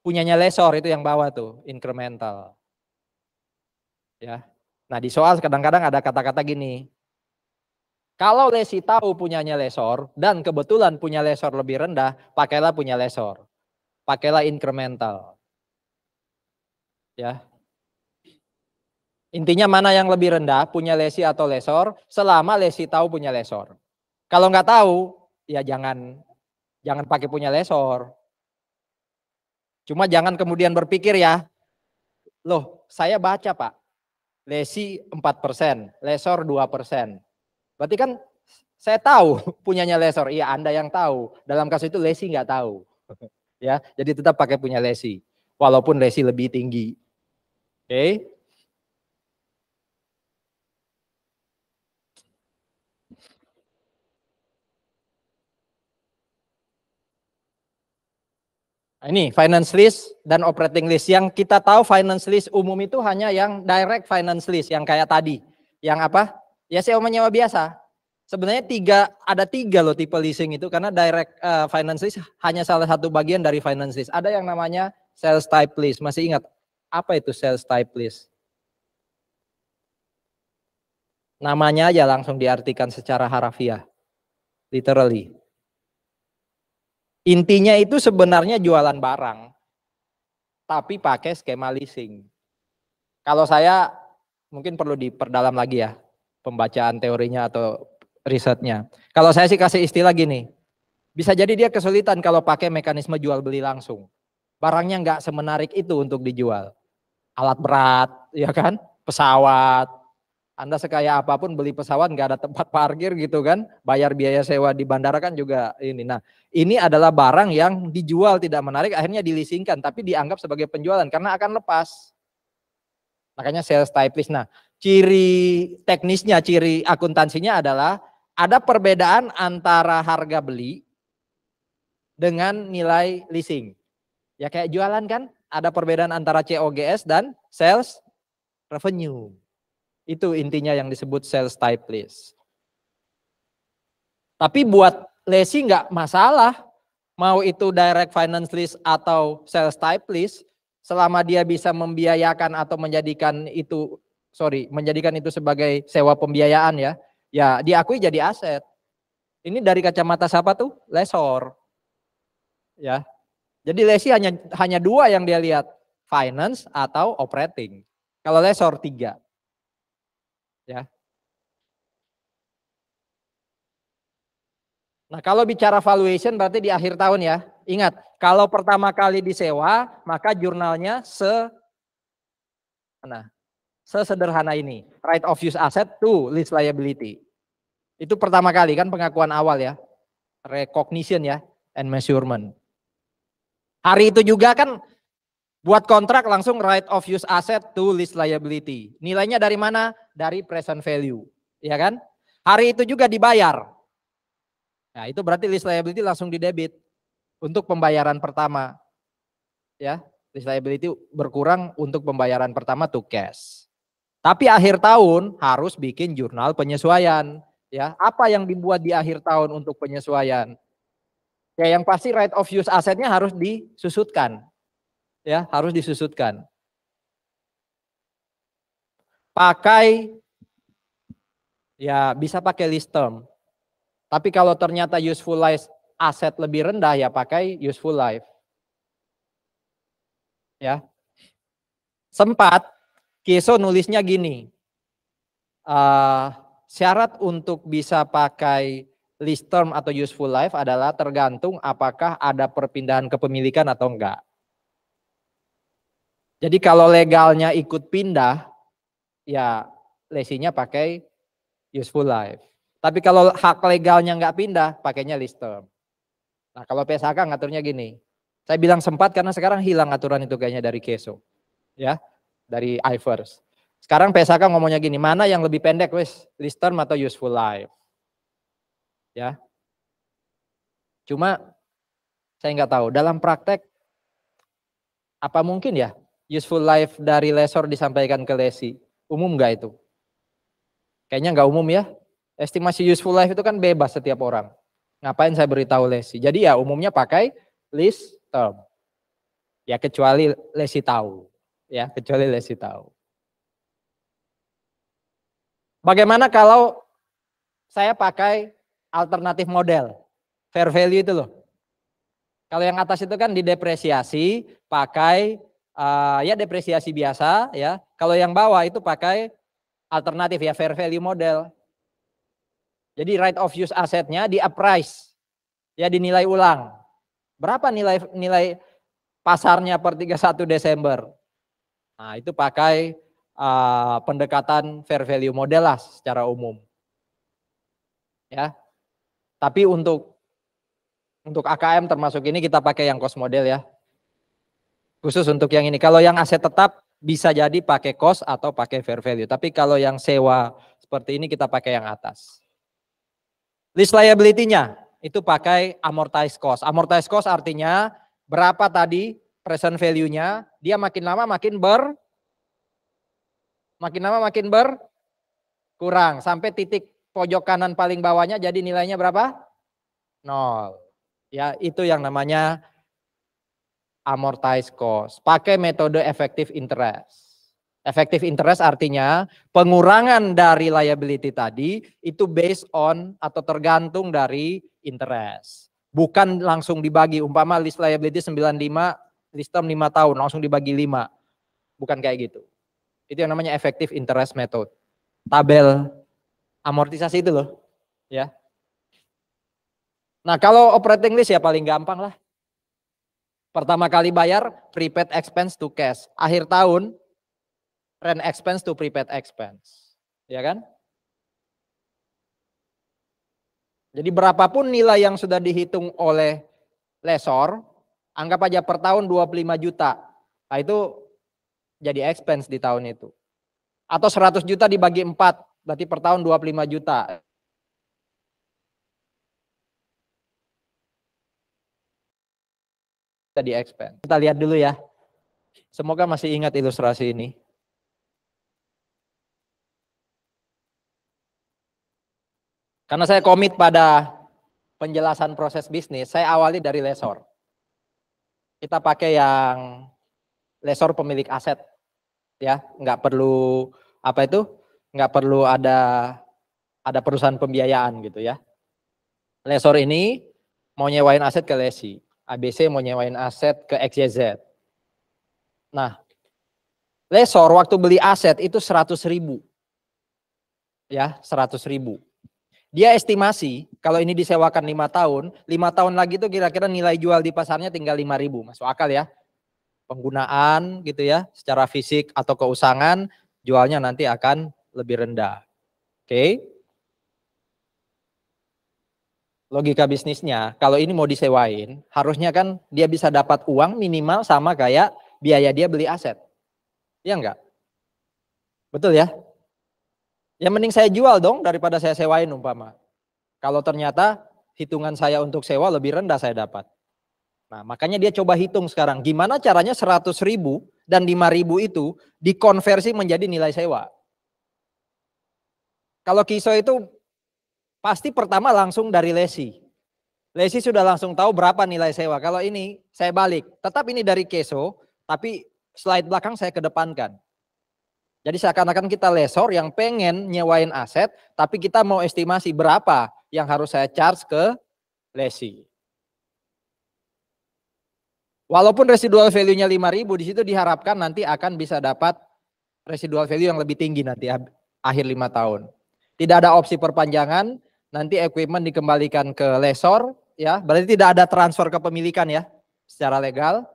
punyanya lessor itu yang bawah tuh, incremental. Ya. Nah di soal kadang-kadang ada kata-kata gini. Kalau lesi tahu punyanya lessor dan kebetulan punya lessor lebih rendah, pakailah punya lessor. Pakailah incremental. Ya. Intinya mana yang lebih rendah, punya lesi atau lessor, selama lesi tahu punya lessor. Kalau nggak tahu, ya jangan pakai punya lessor. Cuma jangan kemudian berpikir ya, loh saya baca Pak, lesi 4%, lessor 2%. Berarti kan saya tahu punyanya lessor, iya Anda yang tahu. Dalam kasus itu lesi nggak tahu. Ya, jadi tetap pakai punya lesi, walaupun lesi lebih tinggi. Oke. Nah, ini finance lease dan operating lease. Yang kita tahu finance lease umum itu hanya yang direct finance lease yang kayak tadi. Yang apa? Ya sewa menyewa biasa. Sebenarnya ada tiga loh tipe leasing itu karena direct finance lease hanya salah satu bagian dari finance lease. Ada yang namanya sales type lease. Masih ingat apa itu sales type lease? Namanya aja langsung diartikan secara harafiah. Literally. Intinya itu sebenarnya jualan barang. Tapi pakai skema leasing. Kalau saya mungkin perlu diperdalam lagi ya pembacaan teorinya atau risetnya. Kalau saya sih kasih istilah gini, bisa jadi dia kesulitan kalau pakai mekanisme jual beli langsung. Barangnya nggak semenarik itu untuk dijual. Alat berat, ya kan? Pesawat. Anda sekaya apapun beli pesawat nggak ada tempat parkir gitu kan? Bayar biaya sewa di bandara kan juga ini. Nah, ini adalah barang yang dijual tidak menarik, akhirnya dileasingkan, tapi dianggap sebagai penjualan karena akan lepas. Makanya sales type lease. Nah, ciri teknisnya, ciri akuntansinya adalah ada perbedaan antara harga beli dengan nilai leasing. Ya kayak jualan kan, ada perbedaan antara COGS dan sales revenue. Itu intinya yang disebut sales type lease. Tapi buat leasing nggak masalah. Mau itu direct finance lease atau sales type lease, selama dia bisa membiayakan atau menjadikan itu sebagai sewa pembiayaan ya diakui jadi aset. Ini dari kacamata siapa tuh? Lessor. Ya. Jadi lesi hanya dua yang dia lihat, finance atau operating. Kalau lessor 3. Ya. Nah, kalau bicara valuation berarti di akhir tahun ya. Ingat, kalau pertama kali disewa, maka jurnalnya sesederhana ini. Right of use asset to lease liability. Itu pertama kali kan pengakuan awal ya. Recognition ya, and measurement. Hari itu juga kan buat kontrak langsung right of use asset to lease liability. Nilainya dari mana? Dari present value. Ya kan? Hari itu juga dibayar. Nah, itu berarti lease liability langsung didebit untuk pembayaran pertama. Ya, lease liability berkurang untuk pembayaran pertama to cash. Tapi akhir tahun harus bikin jurnal penyesuaian. Ya, apa yang dibuat di akhir tahun untuk penyesuaian? Ya, yang pasti right of use asetnya harus disusutkan. Ya, harus disusutkan. Pakai ya bisa pakai lease term. Tapi kalau ternyata useful life aset lebih rendah ya pakai useful life. Ya. Sempat Keso nulisnya gini. Syarat untuk bisa pakai lease term atau useful life adalah tergantung apakah ada perpindahan kepemilikan atau enggak. Jadi kalau legalnya ikut pindah, ya lesinya pakai useful life. Tapi kalau hak legalnya nggak pindah, pakainya lease term. Nah kalau PSHK ngaturnya gini. Saya bilang sempat karena sekarang hilang aturan itu kayaknya dari Keso. Ya, dari IFRS. Sekarang PSHK ngomongnya gini, mana yang lebih pendek wes, lease term atau useful life? Ya. Cuma saya nggak tahu dalam praktek apa mungkin ya useful life dari lessor disampaikan ke lesi? Umum nggak itu? Kayaknya nggak umum ya. Estimasi useful life itu kan bebas setiap orang. Ngapain saya beritahu lesi? Jadi ya umumnya pakai lease term. Ya kecuali lesi tahu. Ya kecuali lesi tahu. Bagaimana kalau saya pakai alternatif model? Fair value itu loh. Kalau yang atas itu kan didepresiasi pakai ya depresiasi biasa ya. Kalau yang bawah itu pakai alternatif ya fair value model. Jadi right of use asetnya di appraise. Ya dinilai ulang. Berapa nilai pasarnya per 31 Desember? Nah, itu pakai pendekatan fair value model lah secara umum. Ya. Tapi untuk AKM termasuk ini kita pakai yang cost model ya. Khusus untuk yang ini. Kalau yang aset tetap bisa jadi pakai cost atau pakai fair value. Tapi kalau yang sewa seperti ini kita pakai yang atas. Lease liability-nya itu pakai amortized cost. Amortized cost artinya berapa tadi present value-nya, dia makin lama makin berkurang sampai titik pojok kanan paling bawahnya jadi nilainya berapa? 0. Ya, itu yang namanya amortized cost. Pakai metode effective interest. Effective interest artinya pengurangan dari liability tadi itu based on atau tergantung dari interest. Bukan langsung dibagi, umpama list liability 95, list term 5 tahun, langsung dibagi 5. Bukan kayak gitu. Itu yang namanya effective interest method. Tabel amortisasi itu loh. Ya. Nah kalau operating list ya paling gampang lah. Pertama kali bayar prepaid expense to cash. Akhir tahun rent expense to prepaid expense. Ya kan? Jadi berapapun nilai yang sudah dihitung oleh lessor, anggap aja per tahun 25 juta. Nah itu jadi expense di tahun itu. Atau 100 juta dibagi 4, berarti per tahun 25 juta. Jadi expense. Kita lihat dulu ya. Semoga masih ingat ilustrasi ini. Karena saya komit pada penjelasan proses bisnis, saya awali dari lessor. Kita pakai yang lessor pemilik aset, ya, nggak perlu apa itu, nggak perlu ada perusahaan pembiayaan gitu ya. Lessor ini mau nyewain aset ke lesi, ABC mau nyewain aset ke XYZ. Nah, lessor waktu beli aset itu 100.000, ya 100.000. Dia estimasi kalau ini disewakan 5 tahun lagi itu kira-kira nilai jual di pasarnya tinggal 5.000, masuk akal ya. Penggunaan gitu ya, secara fisik atau keusangan, jualnya nanti akan lebih rendah. Oke. Logika bisnisnya, kalau ini mau disewain, harusnya kan dia bisa dapat uang minimal sama kayak biaya dia beli aset. Iya enggak? Betul ya? Ya mending saya jual dong daripada saya sewain umpama. Kalau ternyata hitungan saya untuk sewa lebih rendah saya dapat. Nah makanya dia coba hitung sekarang. Gimana caranya 100.000 dan 5.000 itu dikonversi menjadi nilai sewa. Kalau Kiso itu pasti pertama langsung dari lesi. Lesi sudah langsung tahu berapa nilai sewa. Kalau ini saya balik. Tetap ini dari Kiso, tapi slide belakang saya kedepankan. Jadi seakan-akan kita lessor yang pengen nyewain aset, tapi kita mau estimasi berapa yang harus saya charge ke lesi. Walaupun residual value-nya 5.000, di situ diharapkan nanti akan bisa dapat residual value yang lebih tinggi nanti akhir 5 tahun. Tidak ada opsi perpanjangan, nanti equipment dikembalikan ke lessor, ya, berarti tidak ada transfer kepemilikan ya, secara legal.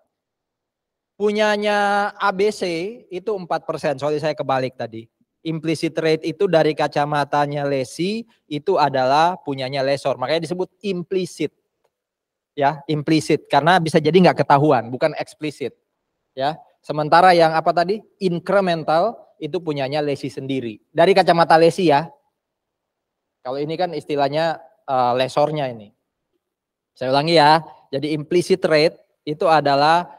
Punyanya ABC itu 4%, soalnya saya kebalik tadi. Implicit rate itu dari kacamatanya lesi itu adalah punyanya lessor, makanya disebut implicit. Ya, implicit karena bisa jadi nggak ketahuan, bukan eksplisit. Ya, sementara yang apa tadi? Incremental itu punyanya lesi sendiri. Dari kacamata lesi ya. Kalau ini kan istilahnya lessornya ini. Saya ulangi ya. Jadi implicit rate itu adalah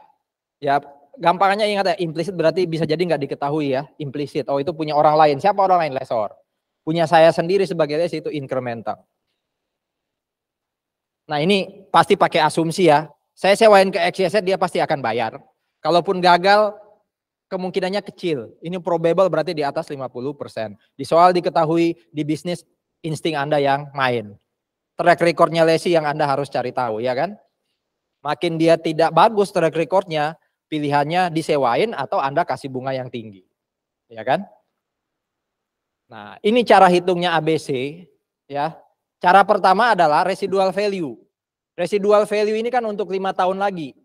ya gampangnya ingat ya, implisit berarti bisa jadi nggak diketahui ya, implisit. Oh itu punya orang lain, siapa orang lain? Lessor. Punya saya sendiri sebagai lessor itu incremental. Nah ini pasti pakai asumsi ya, saya sewain ke XYZ dia pasti akan bayar. Kalaupun gagal kemungkinannya kecil, ini probable berarti di atas 50%. Di soal diketahui di bisnis insting Anda yang main. Track recordnya lesi yang Anda harus cari tahu ya kan. Makin dia tidak bagus track recordnya, pilihannya disewain atau Anda kasih bunga yang tinggi. Ya kan? Nah, ini cara hitungnya ABC ya. Cara pertama adalah residual value. Residual value ini kan untuk 5 tahun lagi.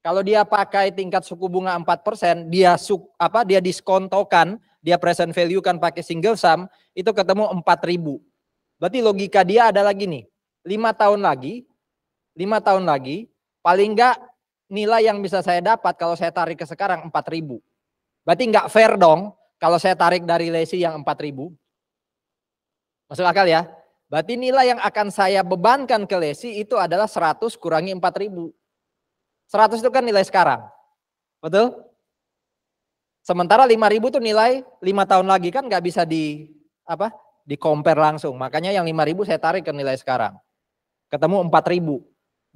Kalau dia pakai tingkat suku bunga 4%, dia diskontokan, dia present value kan pakai single sum, itu ketemu 4.000. Berarti logika dia adalah gini, 5 tahun lagi, paling enggak nilai yang bisa saya dapat kalau saya tarik ke sekarang 4.000. Berarti enggak fair dong kalau saya tarik dari lesi yang 4.000. Masuk akal ya? Berarti nilai yang akan saya bebankan ke lesi itu adalah 100 kurangi 4.000. 100 itu kan nilai sekarang. Betul? Sementara 5.000 tuh nilai 5 tahun lagi, kan nggak bisa di compare langsung. Makanya yang 5.000 saya tarik ke nilai sekarang. Ketemu 4.000.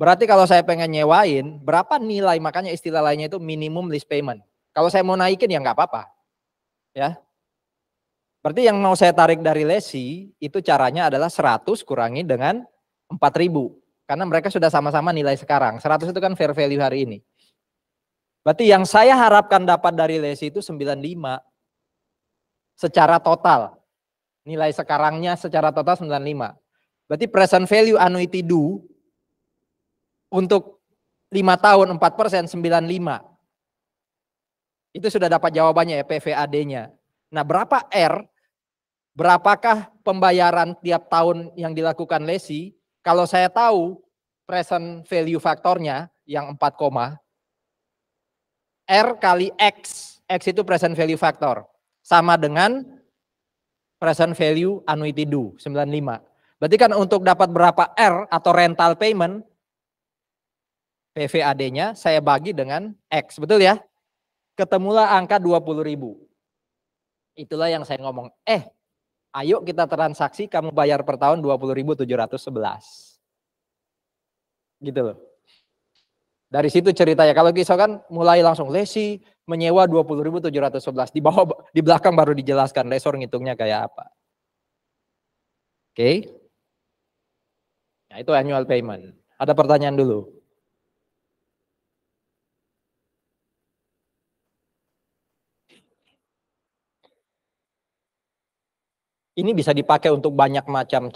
Berarti kalau saya pengen nyewain, berapa nilai? Makanya istilah lainnya itu minimum lease payment. Kalau saya mau naikin ya nggak apa-apa. Ya. Berarti yang mau saya tarik dari lesi itu caranya adalah 100 kurangi dengan 4.000. Karena mereka sudah sama-sama nilai sekarang. 100 itu kan fair value hari ini. Berarti yang saya harapkan dapat dari lesi itu 95 secara total. Nilai sekarangnya secara total 95. Berarti present value annuity due untuk 5 tahun 4% 95. Itu sudah dapat jawabannya ya, PVAD-nya. Nah, berapa R? Berapakah pembayaran tiap tahun yang dilakukan lesi? Kalau saya tahu present value faktornya yang 4, R kali X. X itu present value factor. Sama dengan present value annuity due 95. Berarti kan untuk dapat berapa R atau rental payment, PVAD-nya saya bagi dengan X, betul ya? Ketemulah angka 20.000. Itulah yang saya ngomong, ayo kita transaksi, kamu bayar per tahun 20.711. Gitu loh. Dari situ ceritanya. Kalau kisah kan mulai langsung lesi menyewa 20.711. Di bawah, di belakang baru dijelaskan lesor ngitungnya kayak apa. Oke. Nah, itu annual payment. Ada pertanyaan dulu? Ini bisa dipakai untuk banyak macam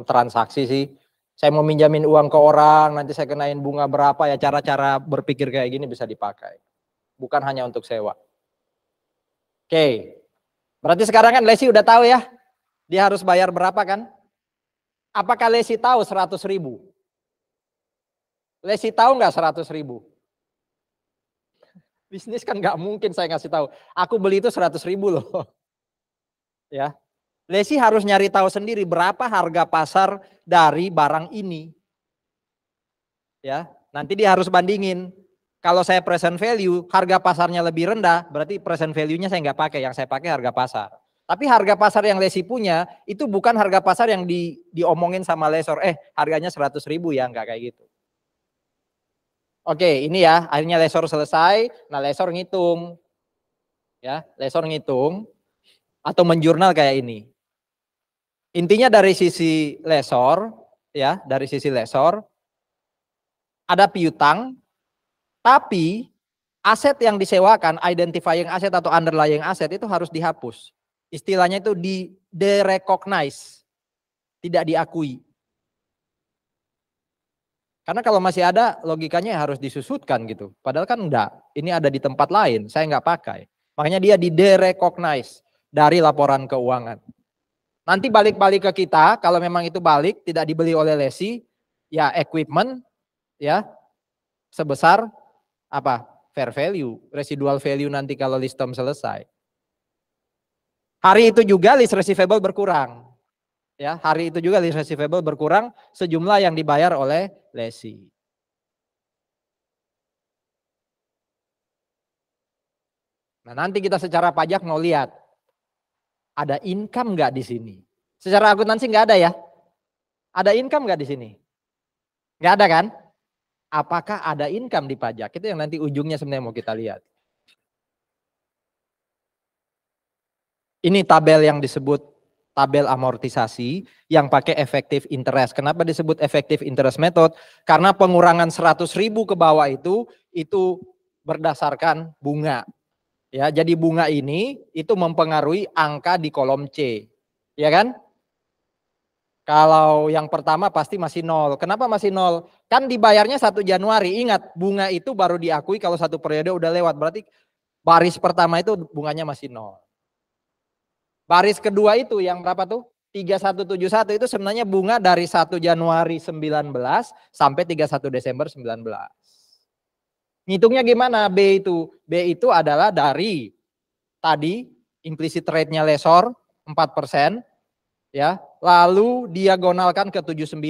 transaksi sih. Saya mau minjamin uang ke orang, nanti saya kenain bunga berapa ya, cara-cara berpikir kayak gini bisa dipakai. Bukan hanya untuk sewa. Oke. Berarti sekarang kan lesi udah tahu ya, dia harus bayar berapa kan? Apakah lesi tahu 100.000? Lesi tahu nggak 100.000? Bisnis kan nggak mungkin saya ngasih tahu. Aku beli itu 100.000 loh. Ya. Lesi harus nyari tahu sendiri berapa harga pasar dari barang ini. Ya, nanti dia harus bandingin. Kalau saya present value, harga pasarnya lebih rendah, berarti present value-nya saya nggak pakai, yang saya pakai harga pasar. Tapi harga pasar yang lesi punya, itu bukan harga pasar yang diomongin sama lesor, harganya 100.000 ya, nggak kayak gitu. Oke, ini ya, akhirnya lesor selesai, nah lesor ngitung. Ya, lesor ngitung, atau menjurnal kayak ini. Intinya dari sisi lesor, ya, dari sisi lesor, ada piutang, tapi aset yang disewakan, identifying aset atau underlying aset itu harus dihapus. Istilahnya itu de-recognize, tidak diakui. Karena kalau masih ada, logikanya harus disusutkan gitu. Padahal kan enggak, ini ada di tempat lain, saya enggak pakai. Makanya dia di de-recognize dari laporan keuangan. Nanti balik-balik ke kita, kalau memang itu balik, tidak dibeli oleh lesi, ya equipment, ya sebesar apa? Fair value, residual value nanti kalau lease term selesai. Hari itu juga lease receivable berkurang. Ya, hari itu juga lease receivable berkurang sejumlah yang dibayar oleh lesi. Nah, nanti kita secara pajak mau lihat ada income nggak di sini. Secara akuntansi nggak ada ya? Ada income nggak di sini? Nggak ada kan? Apakah ada income di pajak? Itu yang nanti ujungnya sebenarnya mau kita lihat. Ini tabel yang disebut tabel amortisasi yang pakai effective interest. Kenapa disebut effective interest method? Karena pengurangan 100.000 ke bawah itu berdasarkan bunga. Ya, jadi bunga ini itu mempengaruhi angka di kolom C. Ya kan? Kalau yang pertama pasti masih 0. Kenapa masih 0? Kan dibayarnya 1 Januari. Ingat, bunga itu baru diakui kalau 1 periode udah lewat. Berarti baris pertama itu bunganya masih 0. Baris kedua itu yang berapa tuh? 3171 itu sebenarnya bunga dari 1 Januari 19 sampai 31 Desember 19. Ngitungnya gimana B itu? B itu adalah dari tadi implicit rate-nya lesor 4%, ya, lalu diagonalkan ke 79.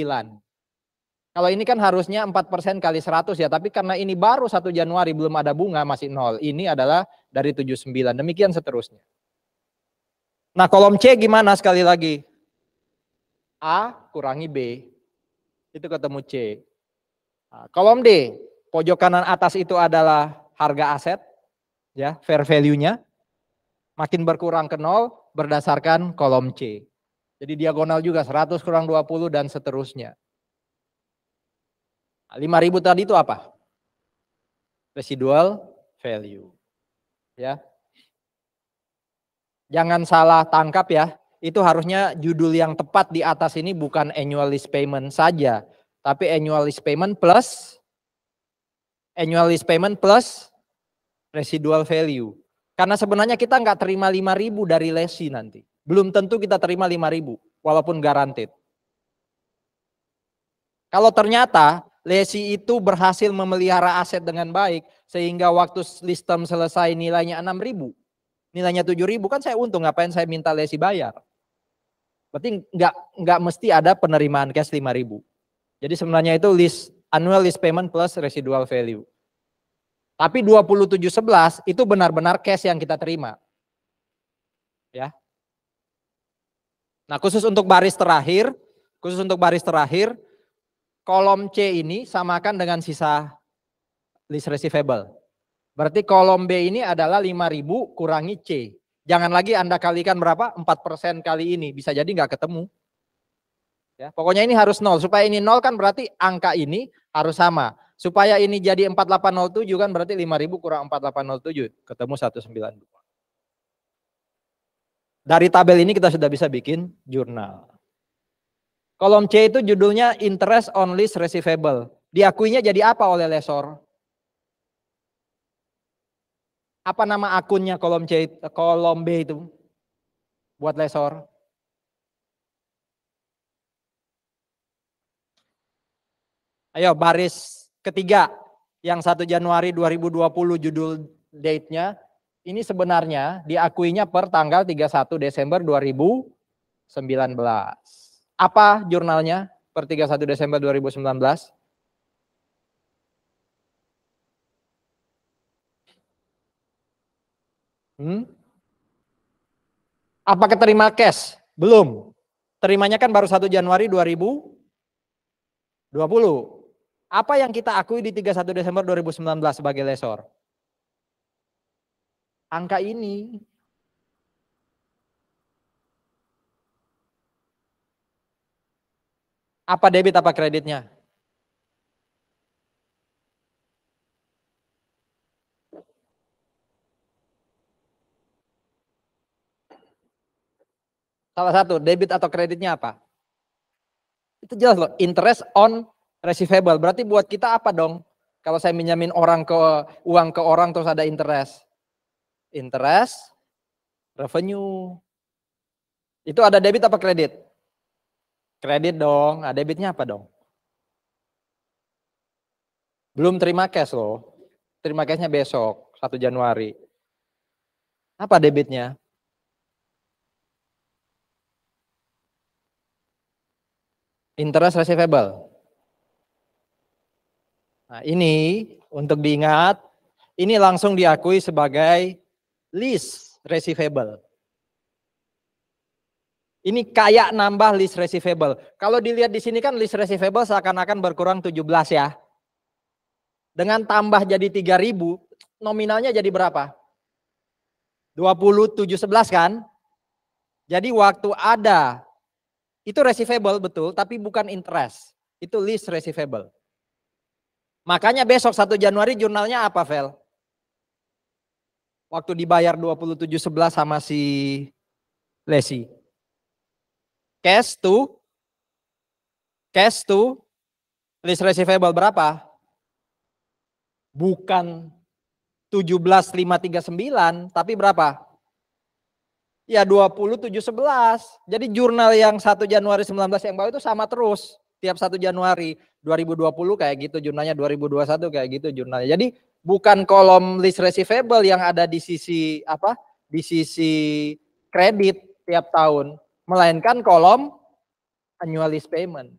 Kalau ini kan harusnya 4% kali 100 ya, tapi karena ini baru 1 Januari belum ada bunga masih 0. Ini adalah dari 79, demikian seterusnya. Nah kolom C gimana sekali lagi? A kurangi B, itu ketemu C. Nah, kolom D, pojok kanan atas itu adalah harga aset, ya fair value-nya. Makin berkurang ke 0 berdasarkan kolom C. Jadi diagonal juga 100 kurang 20 dan seterusnya. 5.000 tadi itu apa? Residual value. Ya. Jangan salah tangkap ya. Itu harusnya judul yang tepat di atas ini bukan annual lease payment saja, tapi annual lease payment plus residual value. Karena sebenarnya kita nggak terima 5.000 dari lesi nanti. Belum tentu kita terima 5.000 walaupun guaranteed. Kalau ternyata lesi itu berhasil memelihara aset dengan baik sehingga waktu lease term selesai nilainya 6.000, nilainya 7.000, kan saya untung, ngapain saya minta lesi bayar? Berarti nggak mesti ada penerimaan cash 5.000. Jadi sebenarnya itu annual lease payment plus residual value. Tapi 2711 itu benar-benar cash yang kita terima. Ya. Nah, khusus untuk baris terakhir, kolom C ini samakan dengan sisa lease receivable. Berarti kolom B ini adalah 5.000 kurangi C. Jangan lagi Anda kalikan berapa? 4% kali ini. Bisa jadi nggak ketemu. Ya, pokoknya ini harus 0. Supaya ini 0 kan berarti angka ini harus sama. Supaya ini jadi 4807 kan berarti 5.000 kurang 4807. Ketemu 192. Dari tabel ini kita sudah bisa bikin jurnal. Kolom C itu judulnya interest on lease receivable. Diakuinya jadi apa oleh lessor? Apa nama akunnya kolom B itu buat lessor? Ayo baris ketiga yang 1 Januari 2020 judul date-nya. Ini sebenarnya diakuinya per tanggal 31 Desember 2019. Apa jurnalnya per 31 Desember 2019? Apa keterima cash? Belum. Terimanya kan baru 1 Januari 2020. Apa yang kita akui di 31 Desember 2019 sebagai lessor? Angka ini. Apa debit apa kreditnya? Salah satu, debit atau kreditnya apa? Itu jelas loh, interest on receivable. Berarti buat kita apa dong? Kalau saya minjamin uang ke orang terus ada interest. Interest, revenue. Itu ada debit apa kredit? Kredit dong. Nah, debitnya apa dong? Belum terima cash loh. Terima cashnya besok, 1 Januari. Apa debitnya? Interest receivable. Nah ini untuk diingat, ini langsung diakui sebagai lease receivable. Ini kayak nambah lease receivable. Kalau dilihat di sini kan lease receivable seakan-akan berkurang 17 ya. Dengan tambah jadi 3.000, nominalnya jadi berapa? 2711 kan? Jadi waktu ada, itu receivable betul, tapi bukan interest. Itu lease receivable. Makanya besok 1 Januari jurnalnya apa, Vel? Waktu dibayar 2711 sama si lesi. Cash to lease receivable berapa? Bukan 17.539, tapi berapa? Ya 2711. Jadi jurnal yang 1 Januari 19 yang bawah itu sama terus. Tiap 1 Januari 2020 kayak gitu jurnalnya, 2021 kayak gitu jurnalnya. Jadi bukan kolom list receivable yang ada di sisi apa? Di sisi kredit tiap tahun, melainkan kolom annual list payment.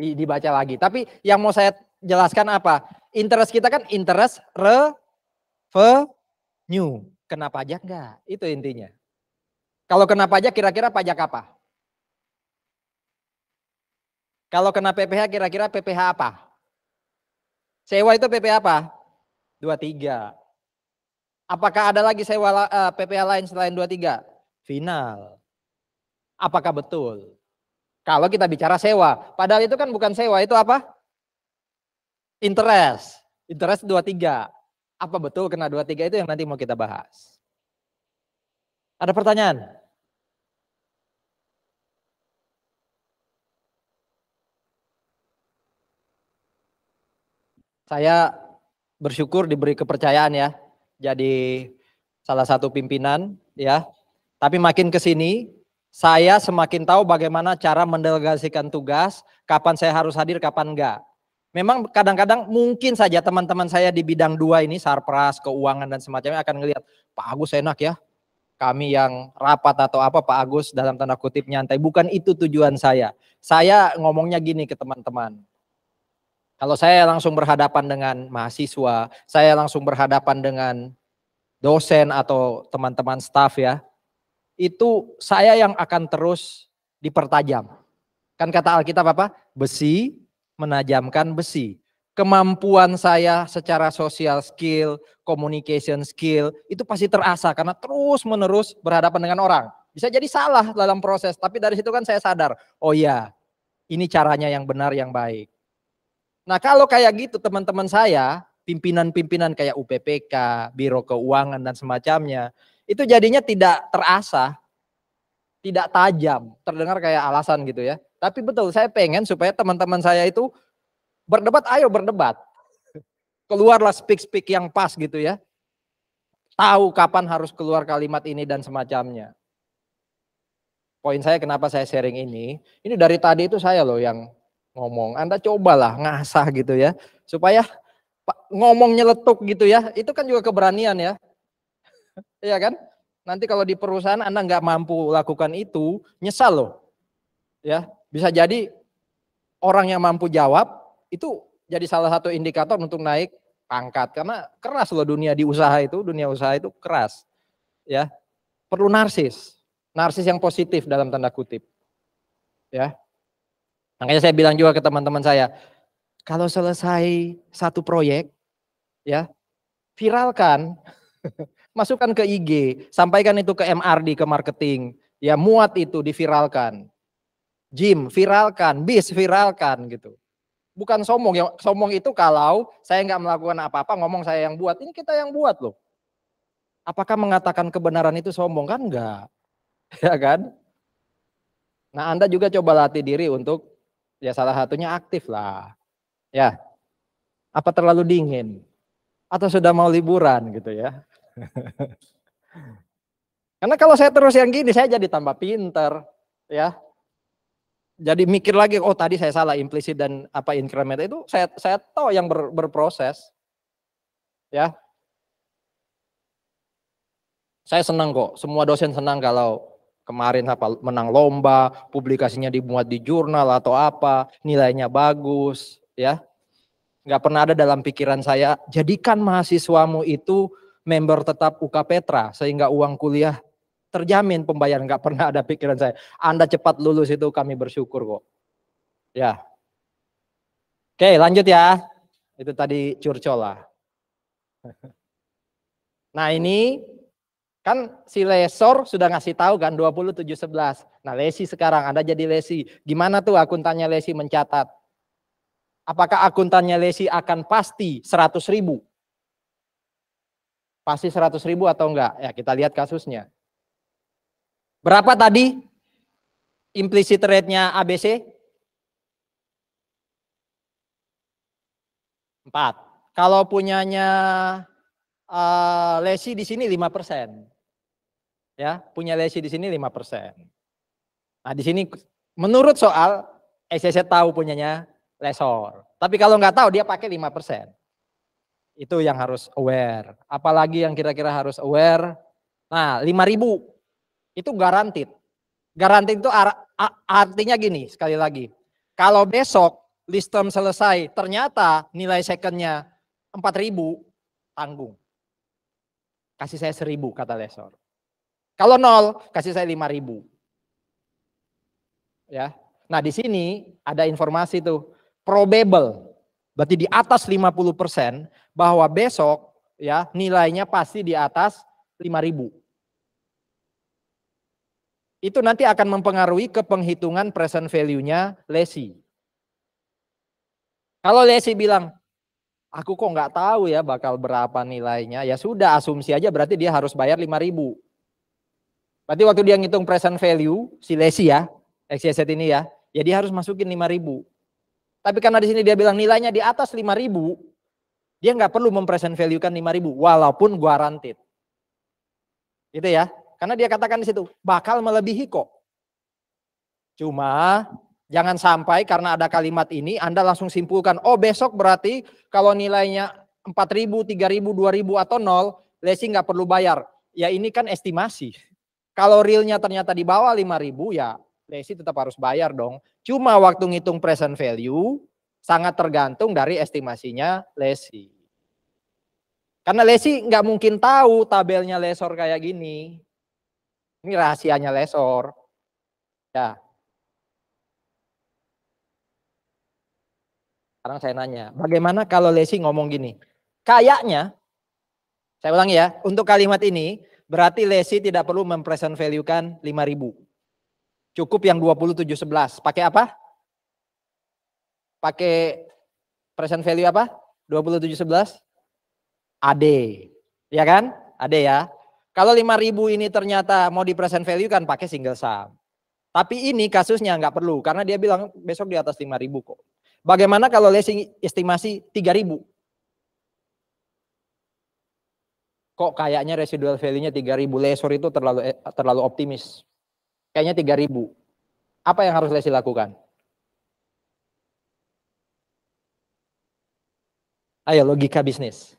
dibaca lagi. Tapi yang mau saya jelaskan apa? Interest kita kan interest revenue. Kena pajak enggak? Itu intinya. Kalau kena pajak kira-kira pajak apa? Kalau kena PPh kira-kira PPh apa? Sewa itu PPh apa? 23. Apakah ada lagi sewa PPh lain selain 23? Final. Apakah betul? Kalau kita bicara sewa, padahal itu kan bukan sewa, itu apa? Interest. Interest 23. Apa betul kena 23 itu yang nanti mau kita bahas. Ada pertanyaan? Saya bersyukur diberi kepercayaan ya. Jadi salah satu pimpinan ya. Tapi makin ke sini saya semakin tahu bagaimana cara mendelegasikan tugas, kapan saya harus hadir, kapan enggak. Memang kadang-kadang mungkin saja teman-teman saya di bidang 2 ini, sarpras, keuangan dan semacamnya akan ngelihat, Pak Agus enak ya, kami yang rapat atau apa Pak Agus dalam tanda kutip nyantai. Bukan itu tujuan saya. Saya ngomongnya gini ke teman-teman. Kalau saya langsung berhadapan dengan mahasiswa, saya langsung berhadapan dengan dosen atau teman-teman staf ya, itu saya yang akan terus dipertajam. Kan kata Alkitab apa? Besi menajamkan besi. Kemampuan saya secara social skill, communication skill, itu pasti terasa karena terus menerus berhadapan dengan orang. Bisa jadi salah dalam proses, tapi dari situ kan saya sadar, oh iya, ini caranya yang benar, yang baik. Nah kalau kayak gitu teman-teman saya, pimpinan-pimpinan kayak UPPK, Biro Keuangan dan semacamnya, itu jadinya tidak terasa, tidak tajam, terdengar kayak alasan gitu ya. Tapi betul saya pengen supaya teman-teman saya itu berdebat, ayo berdebat. Keluarlah speak yang pas gitu ya. Tahu kapan harus keluar kalimat ini dan semacamnya. Poin saya kenapa saya sharing ini dari tadi itu saya loh yang ngomong. Anda cobalah ngasah gitu ya. Supaya ngomong nyeletuk gitu ya. Itu kan juga keberanian ya. Iya kan? Nanti kalau di perusahaan Anda nggak mampu lakukan itu, nyesal loh. Ya, bisa jadi orang yang mampu jawab itu jadi salah satu indikator untuk naik pangkat karena keras loh dunia usaha itu keras. Ya. Perlu narsis yang positif dalam tanda kutip. Ya. Makanya saya bilang juga ke teman-teman saya, kalau selesai satu proyek ya, viralkan. Masukkan ke IG, sampaikan itu ke MRD, ke marketing, ya muat itu diviralkan. Jim viralkan, bis viralkan gitu. Bukan sombong, ya sombong itu kalau saya nggak melakukan apa-apa, ngomong saya yang buat, ini kita yang buat loh. Apakah mengatakan kebenaran itu sombong? Kan enggak, ya kan? Nah Anda juga coba latih diri untuk, ya salah satunya aktif lah. Ya, apa terlalu dingin? Atau sudah mau liburan gitu ya. Karena kalau saya terus yang gini, saya jadi tambah pinter, ya. Jadi mikir lagi, oh tadi saya salah implisit dan apa increment itu saya tahu yang berproses, ya. Saya senang kok, semua dosen senang kalau kemarin apa menang lomba, publikasinya dimuat di jurnal atau apa, nilainya bagus, ya. Nggak pernah ada dalam pikiran saya, jadikan mahasiswamu itu member tetap UK Petra sehingga uang kuliah terjamin pembayaran, nggak pernah ada pikiran saya. Anda cepat lulus itu kami bersyukur kok. Ya. Oke, lanjut ya. Itu tadi curcol lah. Nah, ini kan si lesor sudah ngasih tahu kan 2711. Nah, lesi sekarang Anda jadi lesi. Gimana tuh akuntannya lesi mencatat? Apakah akuntannya lesi akan pasti 100.000? Pasti 100.000 atau enggak? Ya, kita lihat kasusnya. Berapa tadi implicit rate-nya ABC? 4. Kalau punyanya lesi di sini 5%. Ya, punya lesi di sini 5%. Nah, di sini menurut soal SCC tahu punyanya lesor. Tapi kalau nggak tahu dia pakai 5%. Itu yang harus aware. Apalagi yang kira-kira harus aware. Nah, 5.000 itu guaranteed. Guaranteed itu artinya gini, sekali lagi. Kalau besok lease term selesai, ternyata nilai secondnya 4.000, tanggung. Kasih saya 1.000 kata lessor. Kalau 0, kasih saya 5.000. Ya. Nah, di sini ada informasi tuh, probable. Berarti di atas 50% bahwa besok ya nilainya pasti di atas 5.000. Itu nanti akan mempengaruhi ke penghitungan present value-nya lesi. Kalau lesi bilang, aku kok nggak tahu ya bakal berapa nilainya, ya sudah asumsi aja berarti dia harus bayar 5.000. Berarti waktu dia ngitung present value, si lesi ya, XYZ ini ya dia harus masukin 5.000. Tapi karena di sini dia bilang nilainya di atas 5.000, dia nggak perlu mempresent value-kan 5.000 walaupun guaranteed. Gitu ya. Karena dia katakan di situ bakal melebihi kok. Cuma jangan sampai karena ada kalimat ini Anda langsung simpulkan, oh besok berarti kalau nilainya 4.000, 3.000, 2.000 atau 0, lesi nggak perlu bayar. Ya ini kan estimasi. Kalau realnya ternyata di bawah 5.000 ya lesi tetap harus bayar dong. Cuma waktu ngitung present value sangat tergantung dari estimasinya lesi. Karena lesi nggak mungkin tahu tabelnya lessor kayak gini. Ini rahasianya lessor. Ya. Sekarang saya nanya, bagaimana kalau lesi ngomong gini? Kayaknya, saya ulangi ya, untuk kalimat ini berarti lesi tidak perlu mempresent value-kan 5.000. Cukup yang 2711. Pakai apa? Pakai present value apa? 2711? AD. Ya kan? AD ya. Kalau 5.000 ini ternyata mau di present value kan pakai single sum. Tapi ini kasusnya nggak perlu karena dia bilang besok di atas 5.000 kok. Bagaimana kalau lesi estimasi 3.000? Kok kayaknya residual value-nya 3.000, lessor itu terlalu optimis. Kayaknya 3.000. Apa yang harus lesi lakukan? Ayo logika bisnis.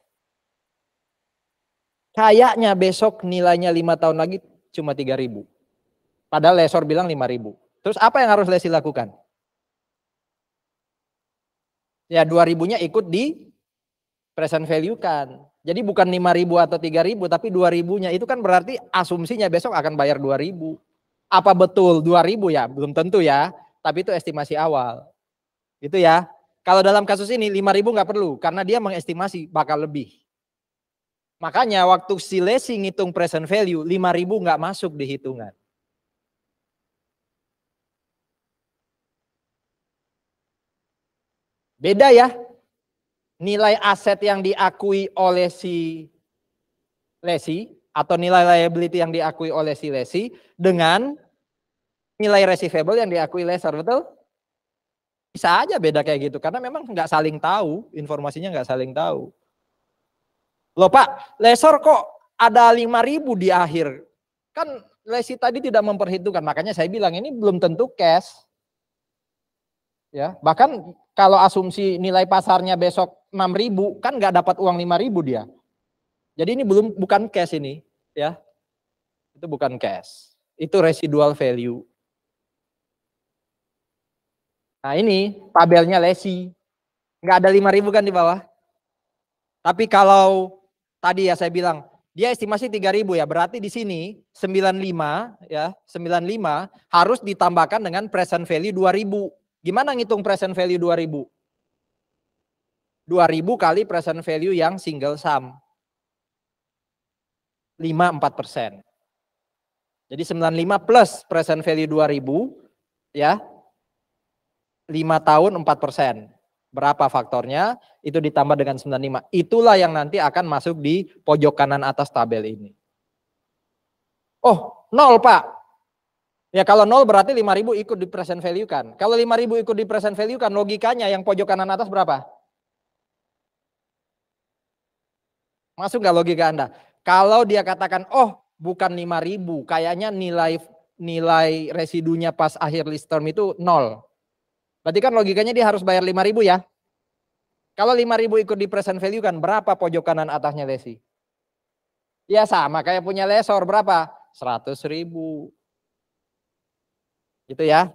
Kayaknya besok nilainya 5 tahun lagi cuma 3.000. Padahal lessor bilang 5.000. Terus apa yang harus lesi lakukan? Ya 2.000-nya ikut di present value kan. Jadi bukan 5.000 atau 3.000 tapi 2.000-nya itu kan berarti asumsinya besok akan bayar 2.000. Apa betul 2.000 ya? Belum tentu ya. Tapi itu estimasi awal. Gitu ya. Kalau dalam kasus ini 5.000 nggak perlu karena dia mengestimasi bakal lebih. Makanya waktu si lesi ngitung present value 5.000 nggak masuk di hitungan. Beda ya. Nilai aset yang diakui oleh si lesi atau nilai liability yang diakui oleh si lesi dengan nilai receivable yang diakui lessor, betul? Bisa aja beda kayak gitu karena memang nggak saling tahu, informasinya nggak saling tahu. Loh Pak, lessor kok ada 5.000 di akhir? Kan lesi tadi tidak memperhitungkan, makanya saya bilang ini belum tentu cash. Ya, bahkan kalau asumsi nilai pasarnya besok 6.000 kan nggak dapat uang 5.000 dia. Jadi ini bukan cash ini, ya. Itu bukan cash. Itu residual value. Nah, ini tabelnya lesi. Nggak ada 5.000 kan di bawah. Tapi kalau tadi ya saya bilang dia estimasi 3.000 ya, berarti di sini 95 ya, 95 harus ditambahkan dengan present value 2.000. Gimana ngitung present value 2.000? 2.000 kali present value yang single sum. 5-4%. Jadi 95 plus present value 2.000 ya. 5 tahun 4%. Berapa faktornya? Itu ditambah dengan 95. Itulah yang nanti akan masuk di pojok kanan atas tabel ini. Oh, 0 Pak. Ya kalau 0 berarti 5.000 ikut di present value kan. Kalau 5.000 ikut di present value kan logikanya yang pojok kanan atas berapa? Masuk nggak logika Anda? Kalau dia katakan, oh bukan 5.000, kayaknya nilai residunya pas akhir list term itu 0. Berarti kan logikanya dia harus bayar 5.000 ya. Kalau 5.000 ikut di present value kan berapa pojok kanan atasnya lesi? Ya sama kayak punya lessor berapa? 100.000. Gitu ya.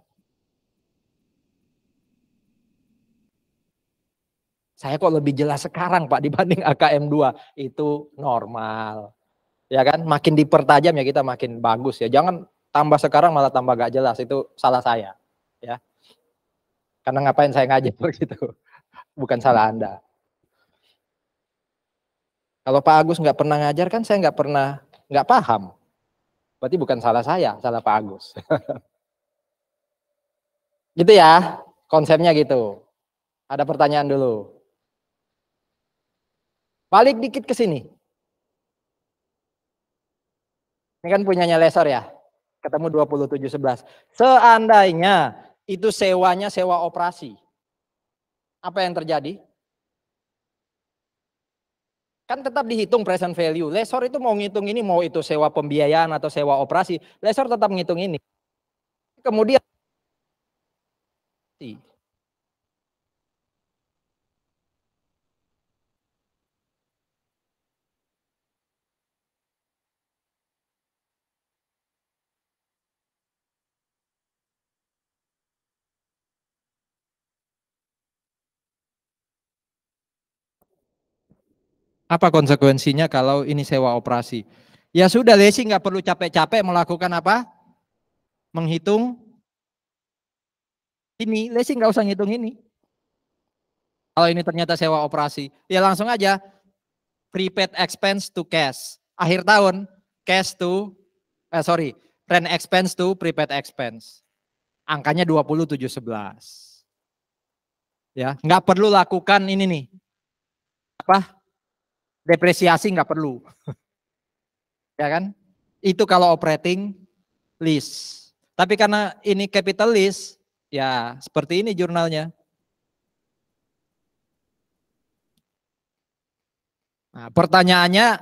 Saya kok lebih jelas sekarang Pak dibanding AKM 2. Itu normal. Ya kan, makin dipertajam ya kita makin bagus ya. Jangan tambah sekarang malah tambah gak jelas, itu salah saya. Ya. Karena ngapain saya ngajar gitu. Bukan salah Anda. Kalau Pak Agus nggak pernah ngajar kan saya nggak paham. Berarti bukan salah saya, salah Pak Agus. Gitu ya, konsepnya gitu. Ada pertanyaan dulu. Balik dikit ke sini. Ini kan punyanya Lesor ya. Ketemu 2711. Seandainya itu sewanya sewa operasi. Apa yang terjadi? Kan tetap dihitung present value. Lesor itu mau ngitung ini, mau itu sewa pembiayaan atau sewa operasi. Lesor tetap ngitung ini. Kemudian apa konsekuensinya kalau ini sewa operasi? Ya sudah, Lesi nggak perlu capek-capek melakukan apa? Menghitung ini. Lesi nggak usah ngitung ini. Kalau ini ternyata sewa operasi, ya langsung aja prepaid expense to cash. Akhir tahun, cash to, rent expense to prepaid expense. Angkanya 2711. Ya, nggak perlu lakukan ini nih. Apa? Depresiasi nggak perlu. Ya kan? Itu kalau operating lease. Tapi karena ini capital lease, ya seperti ini jurnalnya. Nah, pertanyaannya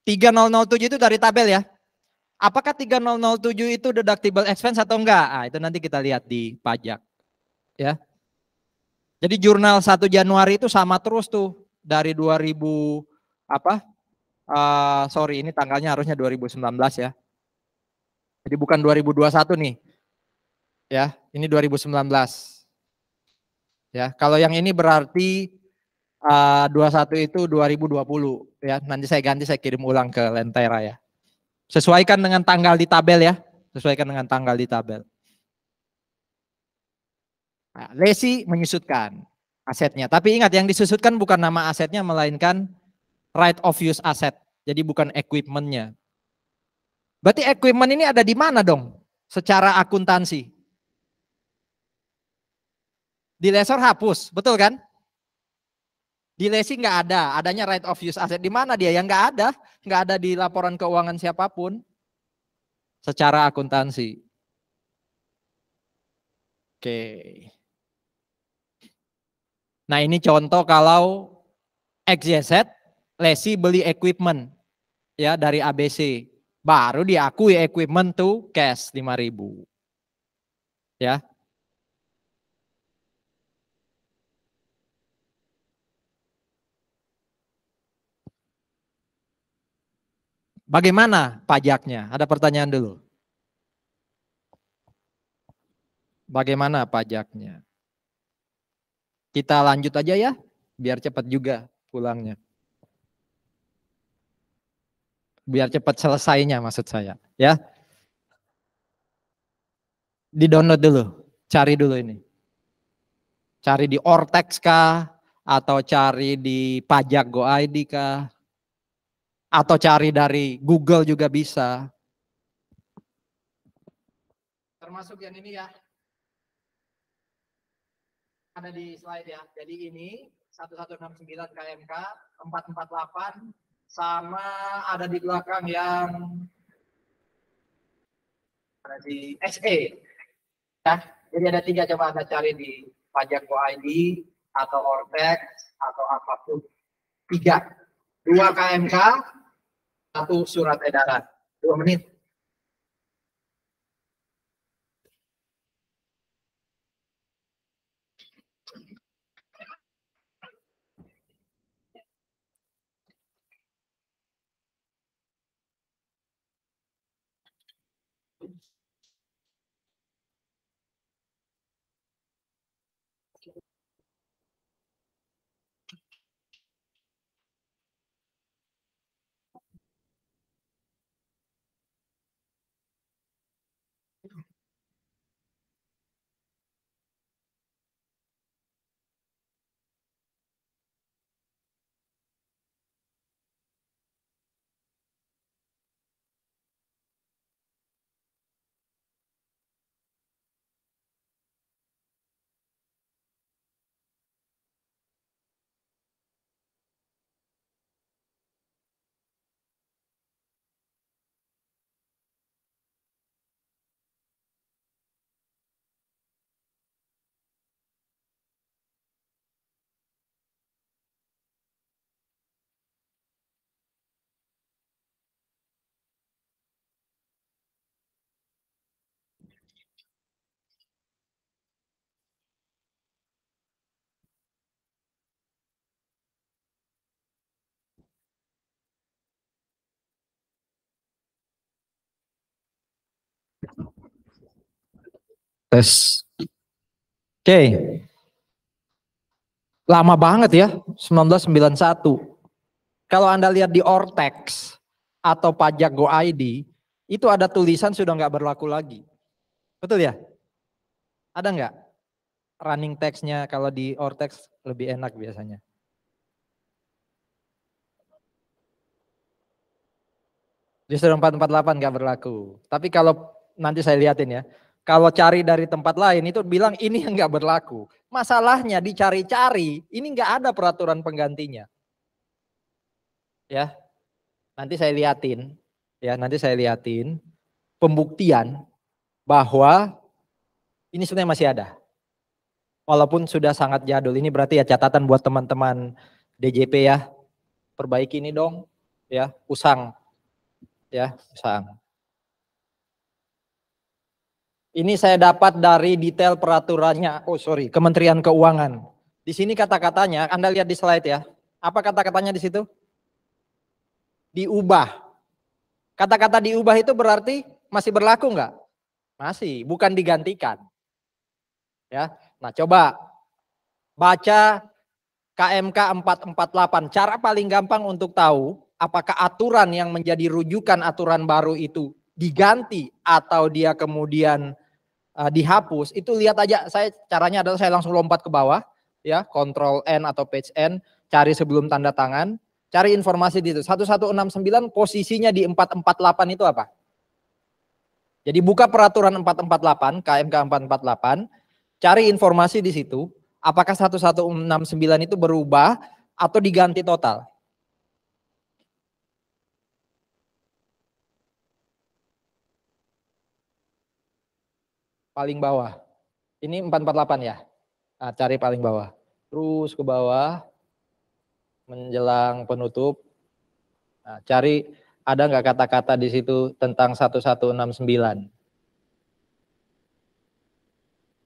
3007 itu dari tabel ya. Apakah 3007 itu deductible expense atau enggak? Ah, itu nanti kita lihat di pajak. Ya. Jadi jurnal 1 Januari itu sama terus tuh dari 2000 apa? Sorry, ini tanggalnya harusnya 2019 ya. Jadi bukan 2021 nih. Ya, ini 2019. Ya, kalau yang ini berarti 21 itu 2020 ya. Nanti saya ganti, saya kirim ulang ke Lentera ya. Sesuaikan dengan tanggal di tabel ya. Sesuaikan dengan tanggal di tabel. Nah, Lesi menyusutkan asetnya. Tapi ingat yang disusutkan bukan nama asetnya melainkan right of use asset. Jadi bukan equipmentnya. Berarti equipment ini ada di mana dong? Secara akuntansi. Di Lesor hapus, betul kan? Di Lesi nggak ada, adanya right of use asset. Di mana dia? Yang nggak ada di laporan keuangan siapapun. Secara akuntansi. Oke. Nah ini contoh kalau XYZ, Lesi beli equipment ya dari ABC. Baru diakui equipment tuh cash 5.000. Ya. Bagaimana pajaknya? Ada pertanyaan dulu. Bagaimana pajaknya? Kita lanjut aja ya, biar cepat juga pulangnya. Biar cepat selesainya maksud saya. Ya, di download dulu, cari dulu ini. Cari di Ortex kah? Atau cari di Pajak Go ID kah? Atau cari dari Google juga bisa. Termasuk yang ini ya. Ada di slide ya. Jadi ini 1169 KMK 448 sama ada di belakang yang ada di SE ya. Jadi ada 3, coba Anda cari di Pajak Go ID atau Ortex atau apapun. 3. 2 KMK, 1 surat edaran. 2 menit. Tes. Oke. Lama banget ya, 1991. Kalau Anda lihat di Ortex atau pajak Go ID, itu ada tulisan sudah nggak berlaku lagi. Betul ya? Ada nggak? Running text-nya kalau di Ortex lebih enak biasanya. Justru 448 nggak berlaku. Tapi kalau nanti saya lihatin ya, kalau cari dari tempat lain itu bilang ini yang nggak berlaku. Masalahnya dicari-cari, ini nggak ada peraturan penggantinya. Ya, nanti saya lihatin. Ya, nanti saya lihatin pembuktian bahwa ini sebenarnya masih ada. Walaupun sudah sangat jadul. Ini berarti ya catatan buat teman-teman DJP ya. Perbaiki ini dong. Ya, usang. Ya, usang. Ini saya dapat dari detail peraturannya. Oh sorry, Kementerian Keuangan. Di sini kata-katanya, Anda lihat di slide ya. Apa kata-katanya di situ? Diubah. Kata-kata diubah itu berarti masih berlaku nggak? Masih, bukan digantikan. Ya, nah coba baca KMK 448. Cara paling gampang untuk tahu apakah aturan yang menjadi rujukan aturan baru itu diganti atau dia kemudian dihapus, itu lihat aja. Saya caranya adalah saya langsung lompat ke bawah, ya, Ctrl N atau Page N, cari sebelum tanda tangan, cari informasi di itu. 1169 posisinya di 448 itu apa? Jadi buka peraturan 448, KMK 448, cari informasi di situ, apakah 1169 itu berubah atau diganti total? Paling bawah. Ini 448 ya. Nah, cari paling bawah. Terus ke bawah, menjelang penutup. Nah, cari ada nggak kata-kata di situ tentang 1169.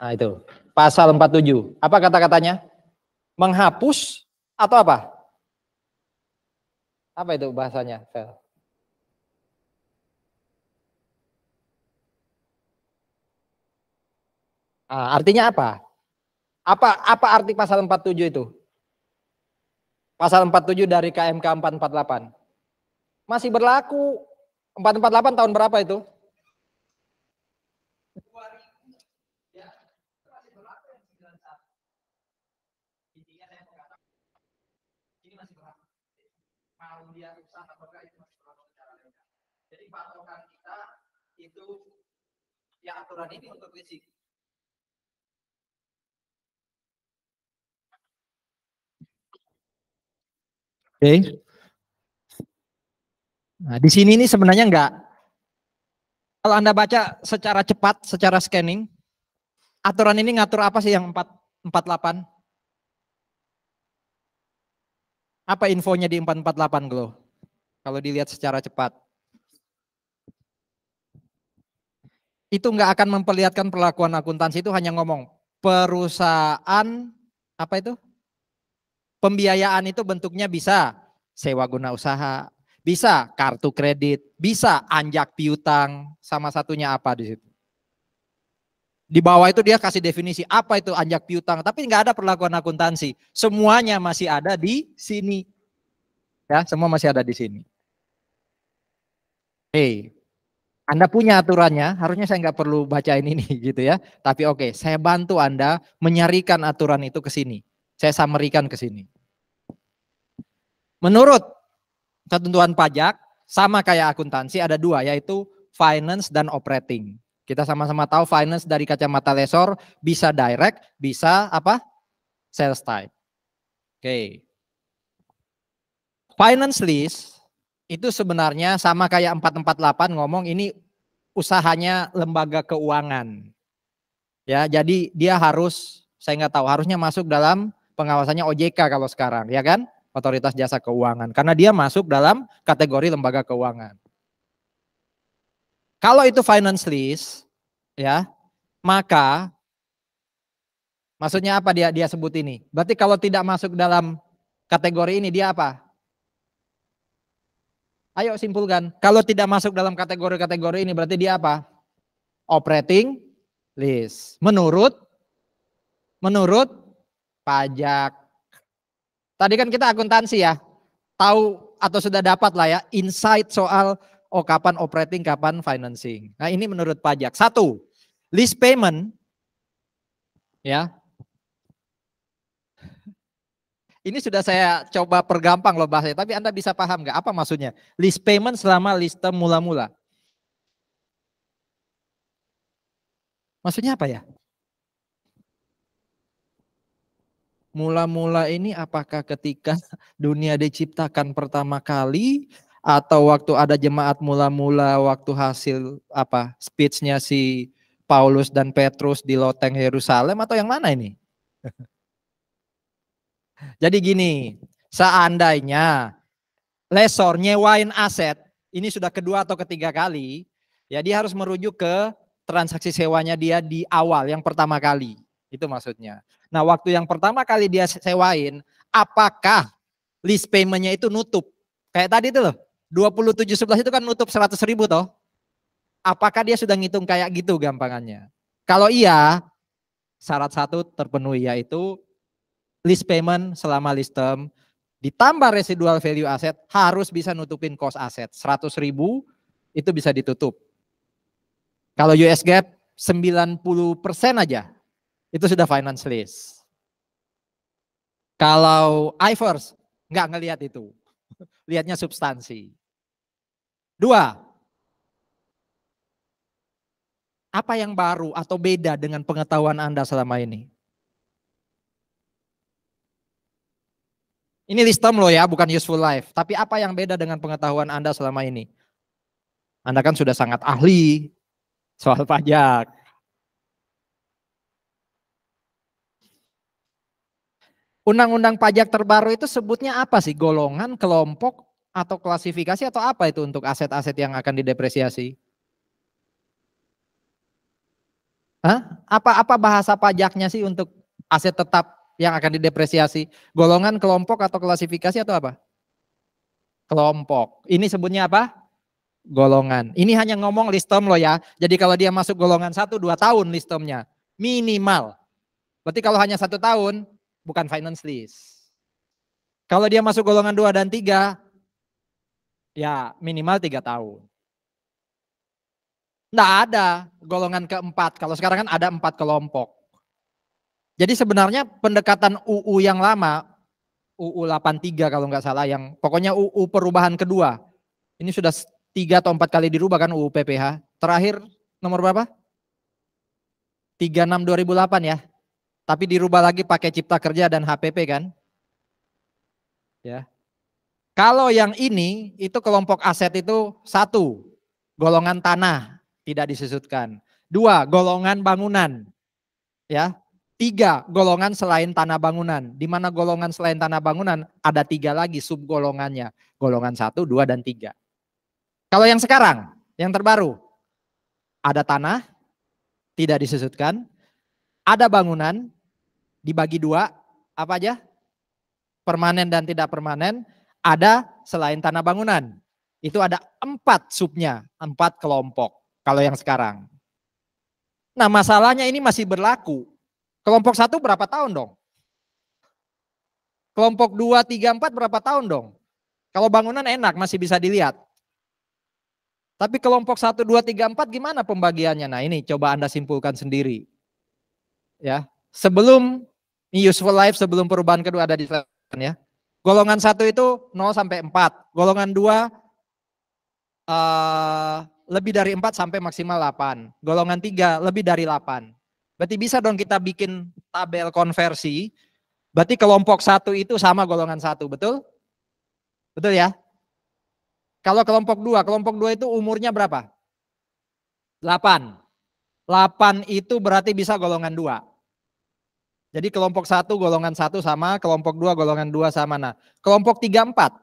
Nah itu, pasal 47. Apa kata-katanya? Menghapus atau apa? Apa itu bahasanya, Fel? Nah, artinya apa? Apa arti pasal 47 itu? Pasal 47 dari KMK 448. Masih berlaku. 448 tahun berapa itu? Mau dia usaha apakah itu masih berlaku secara legal. Jadi patokan kita itu ya aturan ini untuk leasing. Oke. Okay. Nah, di sini ini sebenarnya enggak. Kalau Anda baca secara cepat, secara scanning, aturan ini ngatur apa sih yang 448? Apa infonya di 448, Glo? Kalau dilihat secara cepat. Itu enggak akan memperlihatkan perlakuan akuntansi, itu hanya ngomong perusahaan apa itu? Pembiayaan itu bentuknya bisa sewa guna usaha, bisa kartu kredit, bisa anjak piutang, sama satunya apa di situ. Di bawah itu dia kasih definisi apa itu anjak piutang, tapi nggak ada perlakuan akuntansi. Semuanya masih ada di sini. Ya, semua masih ada di sini. Anda punya aturannya, harusnya saya nggak perlu bacain ini gitu ya. Tapi oke, saya bantu Anda menyarikan aturan itu ke sini. Saya summary-kan ke sini. Menurut ketentuan pajak, sama kayak akuntansi ada dua, yaitu finance dan operating. Kita sama-sama tahu finance dari kacamata lesor bisa direct, bisa apa? Sales type. Oke. Finance lease itu sebenarnya sama kayak 448 ngomong ini usahanya lembaga keuangan. Ya, jadi dia harus, saya nggak tahu, harusnya masuk dalam pengawasannya OJK kalau sekarang, ya kan? Otoritas Jasa Keuangan. Karena dia masuk dalam kategori lembaga keuangan. Kalau itu finance lease, ya, maka maksudnya apa dia sebut ini? Berarti kalau tidak masuk dalam kategori ini dia apa? Ayo simpulkan. Kalau tidak masuk dalam kategori-kategori ini berarti dia apa? Operating, list. Menurut pajak. Tadi kan kita akuntansi ya. Tahu atau sudah dapat lah ya insight soal kapan operating, kapan financing. Nah, ini menurut pajak. Satu, lease payment ya. Ini sudah saya coba pergampang loh bahasanya, tapi Anda bisa paham nggak apa maksudnya? Lease payment selama lease term mula-mula. Maksudnya apa ya? Mula-mula ini apakah ketika dunia diciptakan pertama kali atau waktu ada jemaat mula-mula waktu hasil apa speech-nya si Paulus dan Petrus di loteng Yerusalem atau yang mana ini? Jadi gini, seandainya lessor nyewain aset, ini sudah kedua atau ketiga kali, ya dia harus merujuk ke transaksi sewanya dia di awal, yang pertama kali. Itu maksudnya. Nah, waktu yang pertama kali dia sewain, apakah list payment-nya itu nutup? Kayak tadi itu loh, 2711 itu kan nutup 100.000 toh. Apakah dia sudah ngitung kayak gitu gampangannya? Kalau iya, syarat satu terpenuhi yaitu list payment selama list term ditambah residual value aset harus bisa nutupin cost aset. 100.000 itu bisa ditutup. Kalau US GAAP 90% aja itu sudah finance lease. Kalau IFRS nggak ngelihat itu. Lihatnya substansi. Dua, apa yang baru atau beda dengan pengetahuan Anda selama ini? Ini list term loh ya, bukan useful life. Tapi apa yang beda dengan pengetahuan Anda selama ini? Anda kan sudah sangat ahli soal pajak. Undang-undang pajak terbaru itu sebutnya apa sih? Golongan, kelompok, atau klasifikasi atau apa itu untuk aset-aset yang akan didepresiasi? Hah? Apa bahasa pajaknya sih untuk aset tetap yang akan didepresiasi? Golongan, kelompok, atau klasifikasi atau apa? Kelompok. Ini sebutnya apa? Golongan. Ini hanya ngomong list term loh ya. Jadi kalau dia masuk golongan 1-2 tahun list termnya. Minimal. Berarti kalau hanya 1 tahun, bukan finance lease. Kalau dia masuk golongan 2 dan 3, ya minimal 3 tahun. Nggak ada golongan keempat. Kalau sekarang kan ada 4 kelompok. Jadi sebenarnya pendekatan UU yang lama, UU 83 kalau nggak salah, yang pokoknya UU perubahan kedua. Ini sudah 3 atau 4 kali dirubah kan UU PPH. Terakhir nomor berapa? 36 2008 ya. Tapi dirubah lagi pakai Cipta Kerja dan HPP kan? Ya. Kalau yang ini itu kelompok aset itu 1, golongan tanah tidak disusutkan. 2, golongan bangunan. Ya. 3, golongan selain tanah bangunan. Di mana golongan selain tanah bangunan ada 3 lagi subgolongannya. Golongan 1, 2, dan 3. Kalau yang sekarang, yang terbaru, ada tanah, tidak disusutkan. Ada bangunan, dibagi 2, apa aja? Permanen dan tidak permanen. Ada selain tanah bangunan. Itu ada 4 subnya, 4 kelompok. Kalau yang sekarang. Nah masalahnya ini masih berlaku. Kelompok 1 berapa tahun dong? Kelompok 2, 3, 4 berapa tahun dong? Kalau bangunan enak masih bisa dilihat. Tapi kelompok 1, 2, 3, 4 gimana pembagiannya? Nah ini coba Anda simpulkan sendiri. Ya, sebelum useful life, sebelum perubahan kedua ada di slide ya. Golongan 1 itu 0 sampai 4. Golongan 2 lebih dari 4 sampai maksimal 8. Golongan 3 lebih dari 8. Berarti bisa dong kita bikin tabel konversi. Berarti kelompok 1 itu sama golongan 1, betul? Betul ya? Kalau kelompok 2 itu umurnya berapa? 8. 8 itu berarti bisa golongan 2. Jadi kelompok 1 golongan 1 sama, kelompok 2 golongan 2 sama. Nah, kelompok 3, 4.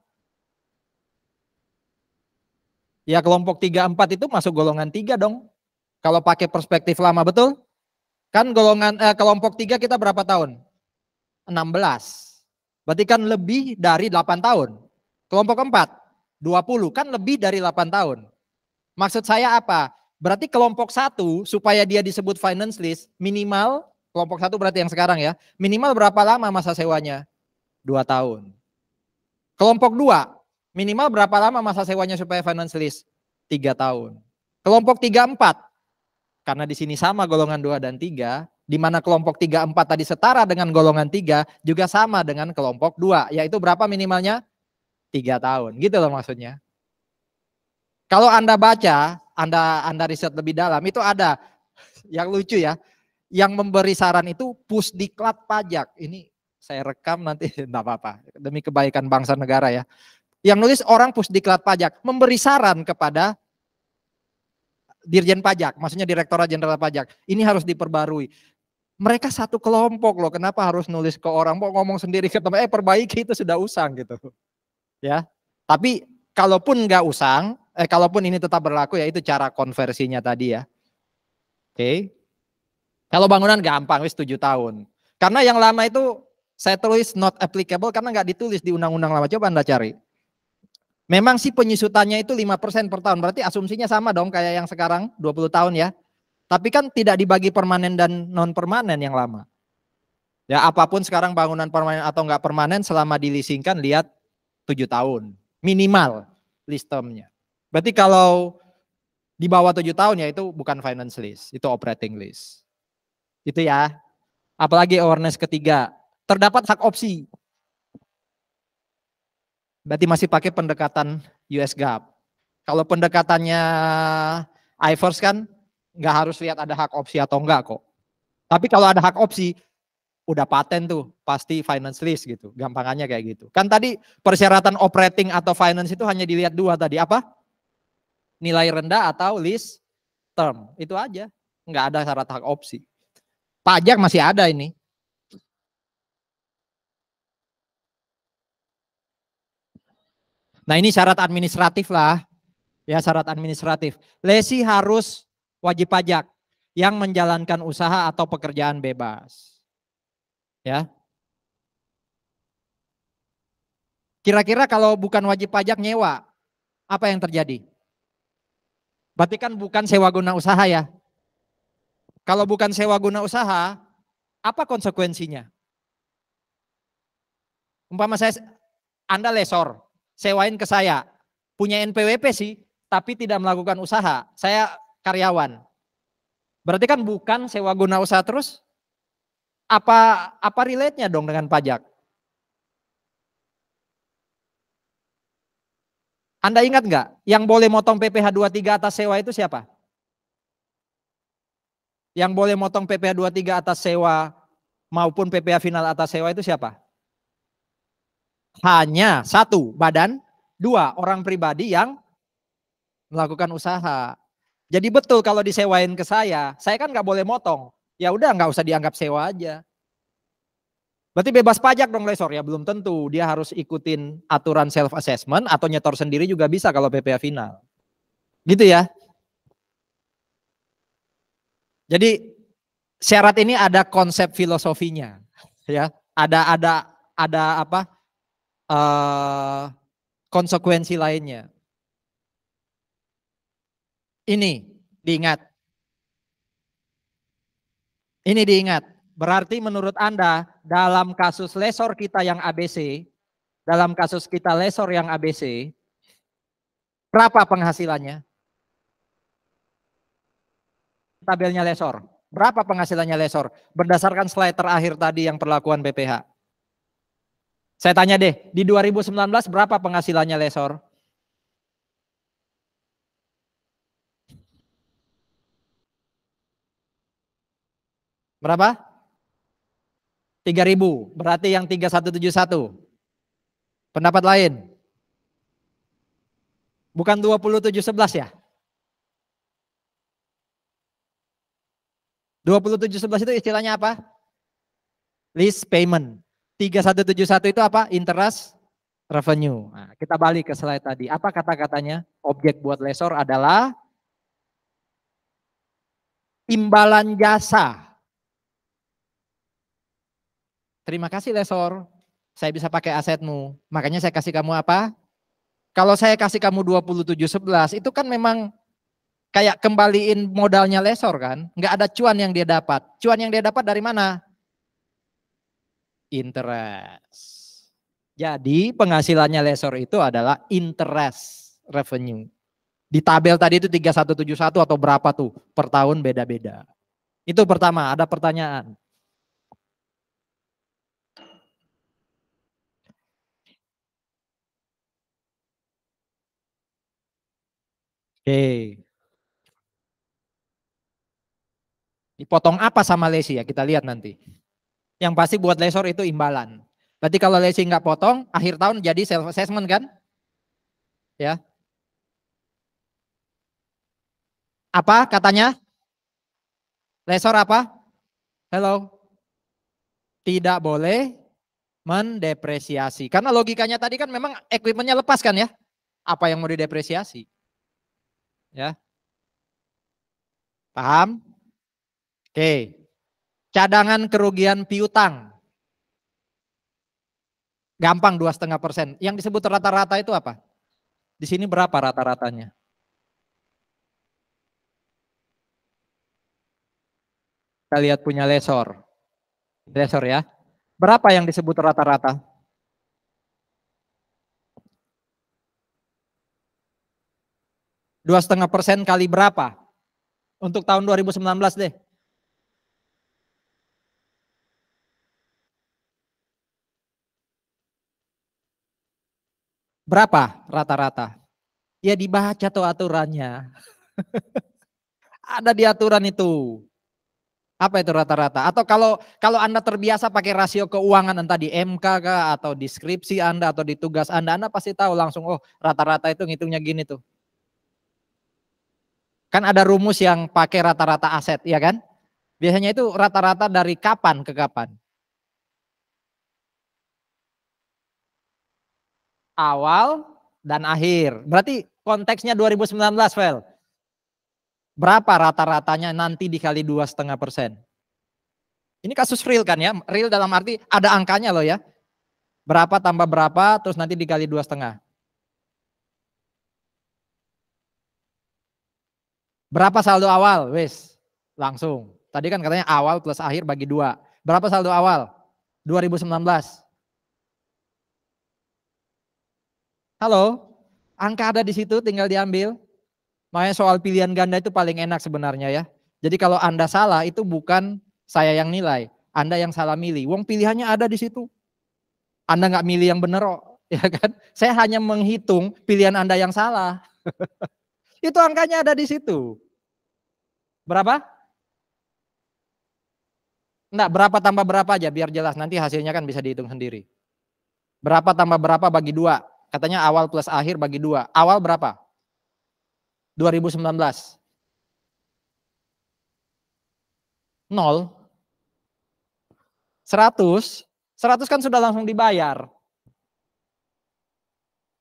Ya kelompok 3, 4 itu masuk golongan 3 dong. Kalau pakai perspektif lama, betul? Kan kelompok 3 kita berapa tahun? 16. Berarti kan lebih dari 8 tahun. Kelompok 4, 20 kan lebih dari 8 tahun. Maksud saya apa? Berarti kelompok 1 supaya dia disebut finance lease minimal, kelompok 1 berarti yang sekarang ya, minimal berapa lama masa sewanya? 2 tahun. Kelompok 2 minimal berapa lama masa sewanya supaya finance lease? 3 tahun. Kelompok 3, 4, karena di sini sama golongan 2 dan 3, di mana kelompok 3, 4 tadi setara dengan golongan 3, juga sama dengan kelompok 2, yaitu berapa minimalnya? 3 tahun, gitu loh maksudnya. Kalau Anda baca, Anda riset lebih dalam, itu ada yang lucu ya, yang memberi saran itu Pusdiklat Pajak. Ini saya rekam nanti, enggak apa-apa, demi kebaikan bangsa negara ya. Yang nulis orang Pusdiklat Pajak, memberi saran kepada Dirjen Pajak, maksudnya Direktorat Jenderal Pajak, ini harus diperbarui. Mereka satu kelompok loh, kenapa harus nulis ke orang, mau ngomong sendiri ke teman, perbaiki itu sudah usang gitu. Ya, tapi kalaupun nggak usang, kalaupun ini tetap berlaku ya itu cara konversinya tadi ya. Oke. Kalau bangunan gampang, wis 7 tahun. Karena yang lama itu saya tulis not applicable karena nggak ditulis di undang-undang lama. Coba Anda cari. Memang sih penyusutannya itu 5% per tahun, berarti asumsinya sama dong kayak yang sekarang 20 tahun ya. Tapi kan tidak dibagi permanen dan non permanen yang lama. Ya apapun sekarang bangunan permanen atau nggak permanen selama dileasingkan lihat 7 tahun minimal lease term-nya. Berarti kalau di bawah 7 tahun ya itu bukan finance lease, itu operating lease. Itu ya. Apalagi awareness ketiga, terdapat hak opsi. Berarti masih pakai pendekatan US GAAP. Kalau pendekatannya IFRS kan nggak harus lihat ada hak opsi atau enggak kok. Tapi kalau ada hak opsi, udah paten tuh, pasti finance lease gitu. Gampangannya kayak gitu. Kan tadi persyaratan operating atau finance itu hanya dilihat 2 tadi. Apa? Nilai rendah atau lease term. Itu aja. Nggak ada syarat hak opsi. Pajak masih ada ini. Nah ini syarat administratif lah. Ya syarat administratif. Lesi harus wajib pajak yang menjalankan usaha atau pekerjaan bebas. Ya. Kira-kira kalau bukan wajib pajak nyewa, apa yang terjadi? Berarti kan bukan sewa guna usaha ya. Kalau bukan sewa guna usaha, apa konsekuensinya? Umpama Anda lesor, sewain ke saya, punya NPWP sih, tapi tidak melakukan usaha, saya karyawan. Berarti kan bukan sewa guna usaha terus, apa relate-nya dong dengan pajak? Anda ingat nggak, yang boleh motong PPh 23 atas sewa itu siapa? Yang boleh motong PPh 23 atas sewa maupun PPh final atas sewa itu siapa? Hanya 1 badan, 2 orang pribadi yang melakukan usaha. Jadi betul kalau disewain ke saya kan nggak boleh motong. Ya udah nggak usah dianggap sewa aja. Berarti bebas pajak dong lesor ya, belum tentu. Dia harus ikutin aturan self assessment atau nyetor sendiri juga bisa kalau PPh final. Gitu ya. Jadi syarat ini ada konsep filosofinya ya. Ada apa? Konsekuensi lainnya. Ini diingat. Ini diingat. Berarti menurut Anda dalam kasus lesor kita yang ABC, dalam kasus kita lesor yang ABC, berapa penghasilannya? Tabelnya lesor. Berapa penghasilannya lesor? Berdasarkan slide terakhir tadi yang perlakuan BPH. Saya tanya deh, di 2019 berapa penghasilannya lesor? Berapa? 3.000, berarti yang 3171. Pendapat lain? Bukan 2711 ya? 2711 itu istilahnya apa? Lease payment. 3171 itu apa? Interest revenue. Nah, kita balik ke slide tadi. Apa kata-katanya? Objek buat lesor adalah imbalan jasa. Terima kasih lesor, saya bisa pakai asetmu. Makanya saya kasih kamu apa? Kalau saya kasih kamu 2711 itu kan memang kayak kembaliin modalnya lesor kan, nggak ada cuan yang dia dapat. Cuan yang dia dapat dari mana? Interest. Jadi penghasilannya lesor itu adalah interest revenue. Di tabel tadi itu 3171 atau berapa tuh per tahun beda-beda. Itu pertama, ada pertanyaan. Oke. Dipotong apa sama lesi ya, kita lihat nanti. Yang pasti buat lesor itu imbalan. Berarti kalau lesi nggak potong, akhir tahun jadi self assessment kan? Ya. Apa katanya? Lesor apa? Hello. Tidak boleh mendepresiasi. Karena logikanya tadi kan memang equipmentnya lepas kan ya? Apa yang mau didepresiasi? Ya. Paham? Oke. Cadangan kerugian piutang. Gampang 2,5%. Yang disebut rata-rata itu apa? Di sini berapa rata-ratanya? Kita lihat punya lesor. Lesor ya. Berapa yang disebut rata-rata? 2,5% kali berapa? Untuk tahun 2019 deh. Berapa rata-rata? Ya dibaca tuh aturannya. Ada di aturan itu. Apa itu rata-rata? Atau kalau Anda terbiasa pakai rasio keuangan entah di MK kah atau di skripsi Anda atau di tugas Anda pasti tahu langsung oh rata-rata itu ngitungnya gini tuh. Kan ada rumus yang pakai rata-rata aset, ya kan? Biasanya itu rata-rata dari kapan ke kapan? Awal dan akhir. Berarti konteksnya 2019, Vel. Berapa rata-ratanya nanti dikali 2,5%? Ini kasus real kan ya? Real dalam arti ada angkanya loh ya. Berapa tambah berapa, terus nanti dikali 2,5. Berapa saldo awal? Wes, langsung. Tadi kan katanya awal plus akhir bagi 2. Berapa saldo awal? 2019. Halo? Angka ada di situ, tinggal diambil. Makanya soal pilihan ganda itu paling enak sebenarnya ya. Jadi kalau Anda salah itu bukan saya yang nilai. Anda yang salah milih. Wong pilihannya ada di situ. Anda nggak milih yang benar kok. Ya kan? Saya hanya menghitung pilihan Anda yang salah. Itu angkanya ada di situ. Berapa? Enggak, berapa tambah berapa aja biar jelas. Nanti hasilnya kan bisa dihitung sendiri. Berapa tambah berapa bagi 2. Katanya awal plus akhir bagi 2. Awal berapa? 2019. 0. 100. 100 kan sudah langsung dibayar.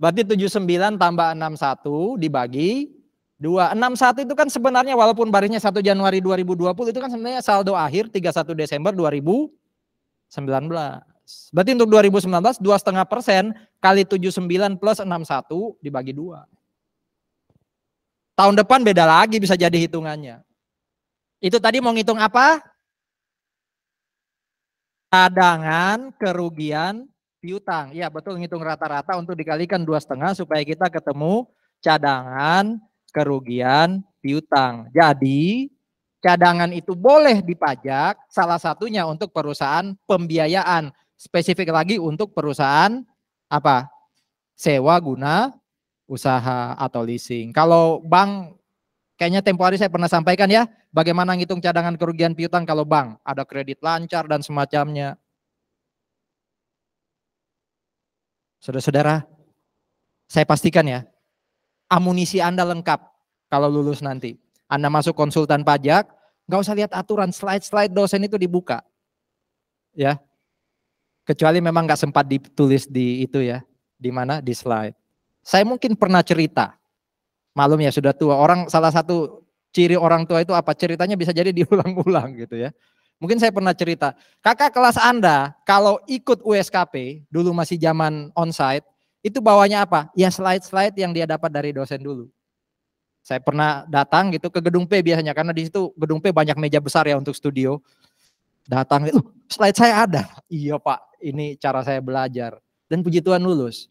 Berarti 79 tambah 61 dibagi 2. 61 itu kan sebenarnya walaupun barisnya 1 Januari 2020 itu kan sebenarnya saldo akhir 31 Desember 2019. Berarti untuk 2019 2,5% kali 79 plus 61 dibagi 2. Tahun depan beda lagi bisa jadi hitungannya. Itu tadi mau ngitung apa? Cadangan kerugian piutang. Ya betul, ngitung rata-rata untuk dikalikan 2,5 supaya kita ketemu cadangan kerugian piutang. Jadi cadangan itu boleh dipajak, salah satunya untuk perusahaan pembiayaan. Spesifik lagi untuk perusahaan apa? Sewa guna usaha atau leasing. Kalau bank, kayaknya tempo hari saya pernah sampaikan ya, bagaimana ngitung cadangan kerugian piutang kalau bank, ada kredit lancar dan semacamnya. Saudara-saudara, saya pastikan ya, amunisi Anda lengkap kalau lulus nanti. Anda masuk konsultan pajak, nggak usah lihat aturan, slide-slide dosen itu dibuka. Ya, kecuali memang nggak sempat ditulis di itu ya, di mana di slide. Saya mungkin pernah cerita, malum ya sudah tua, orang salah satu ciri orang tua itu apa, ceritanya bisa jadi diulang-ulang gitu ya. Mungkin saya pernah cerita, kakak kelas Anda kalau ikut USKP, dulu masih zaman onsite, itu bawanya apa? Ya slide-slide yang dia dapat dari dosen dulu. Saya pernah datang gitu ke gedung P biasanya, karena di situ gedung P banyak meja besar ya untuk studio. Datang, slide saya ada. Iya Pak, ini cara saya belajar. Dan puji Tuhan lulus.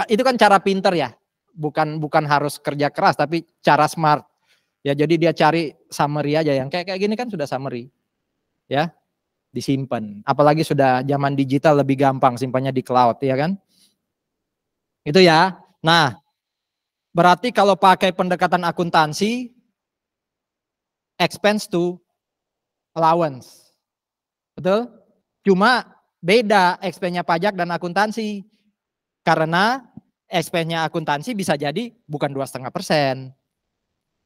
Itu kan cara pinter ya, bukan harus kerja keras, tapi cara smart. Ya jadi dia cari summary aja yang kayak gini kan sudah summary. Ya, disimpan. Apalagi sudah zaman digital lebih gampang simpannya di cloud ya kan. Itu ya. Nah, berarti kalau pakai pendekatan akuntansi, expense to allowance. Betul? Cuma beda expense-nya pajak dan akuntansi. Karena expense-nya akuntansi bisa jadi bukan 2,5%.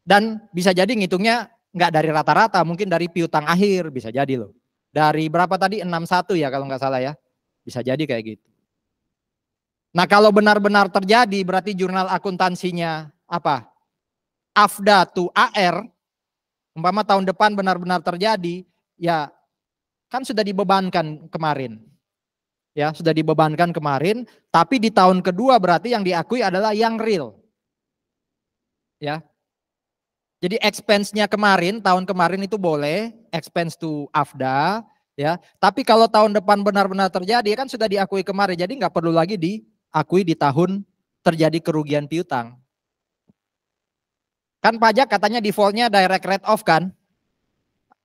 Dan bisa jadi ngitungnya nggak dari rata-rata, mungkin dari piutang akhir, bisa jadi loh. Dari berapa tadi? 61 ya kalau nggak salah ya. Bisa jadi kayak gitu. Nah kalau benar-benar terjadi berarti jurnal akuntansinya apa? AFDA to AR, umpama tahun depan benar-benar terjadi, ya kan sudah dibebankan kemarin. Ya, sudah dibebankan kemarin, tapi di tahun kedua berarti yang diakui adalah yang real. Ya. Jadi expense-nya kemarin, tahun kemarin itu boleh, expense to AFDA, ya. Tapi kalau tahun depan benar-benar terjadi kan sudah diakui kemarin, jadi nggak perlu lagi diakui di tahun terjadi kerugian piutang. Kan pajak katanya defaultnya direct rate off kan?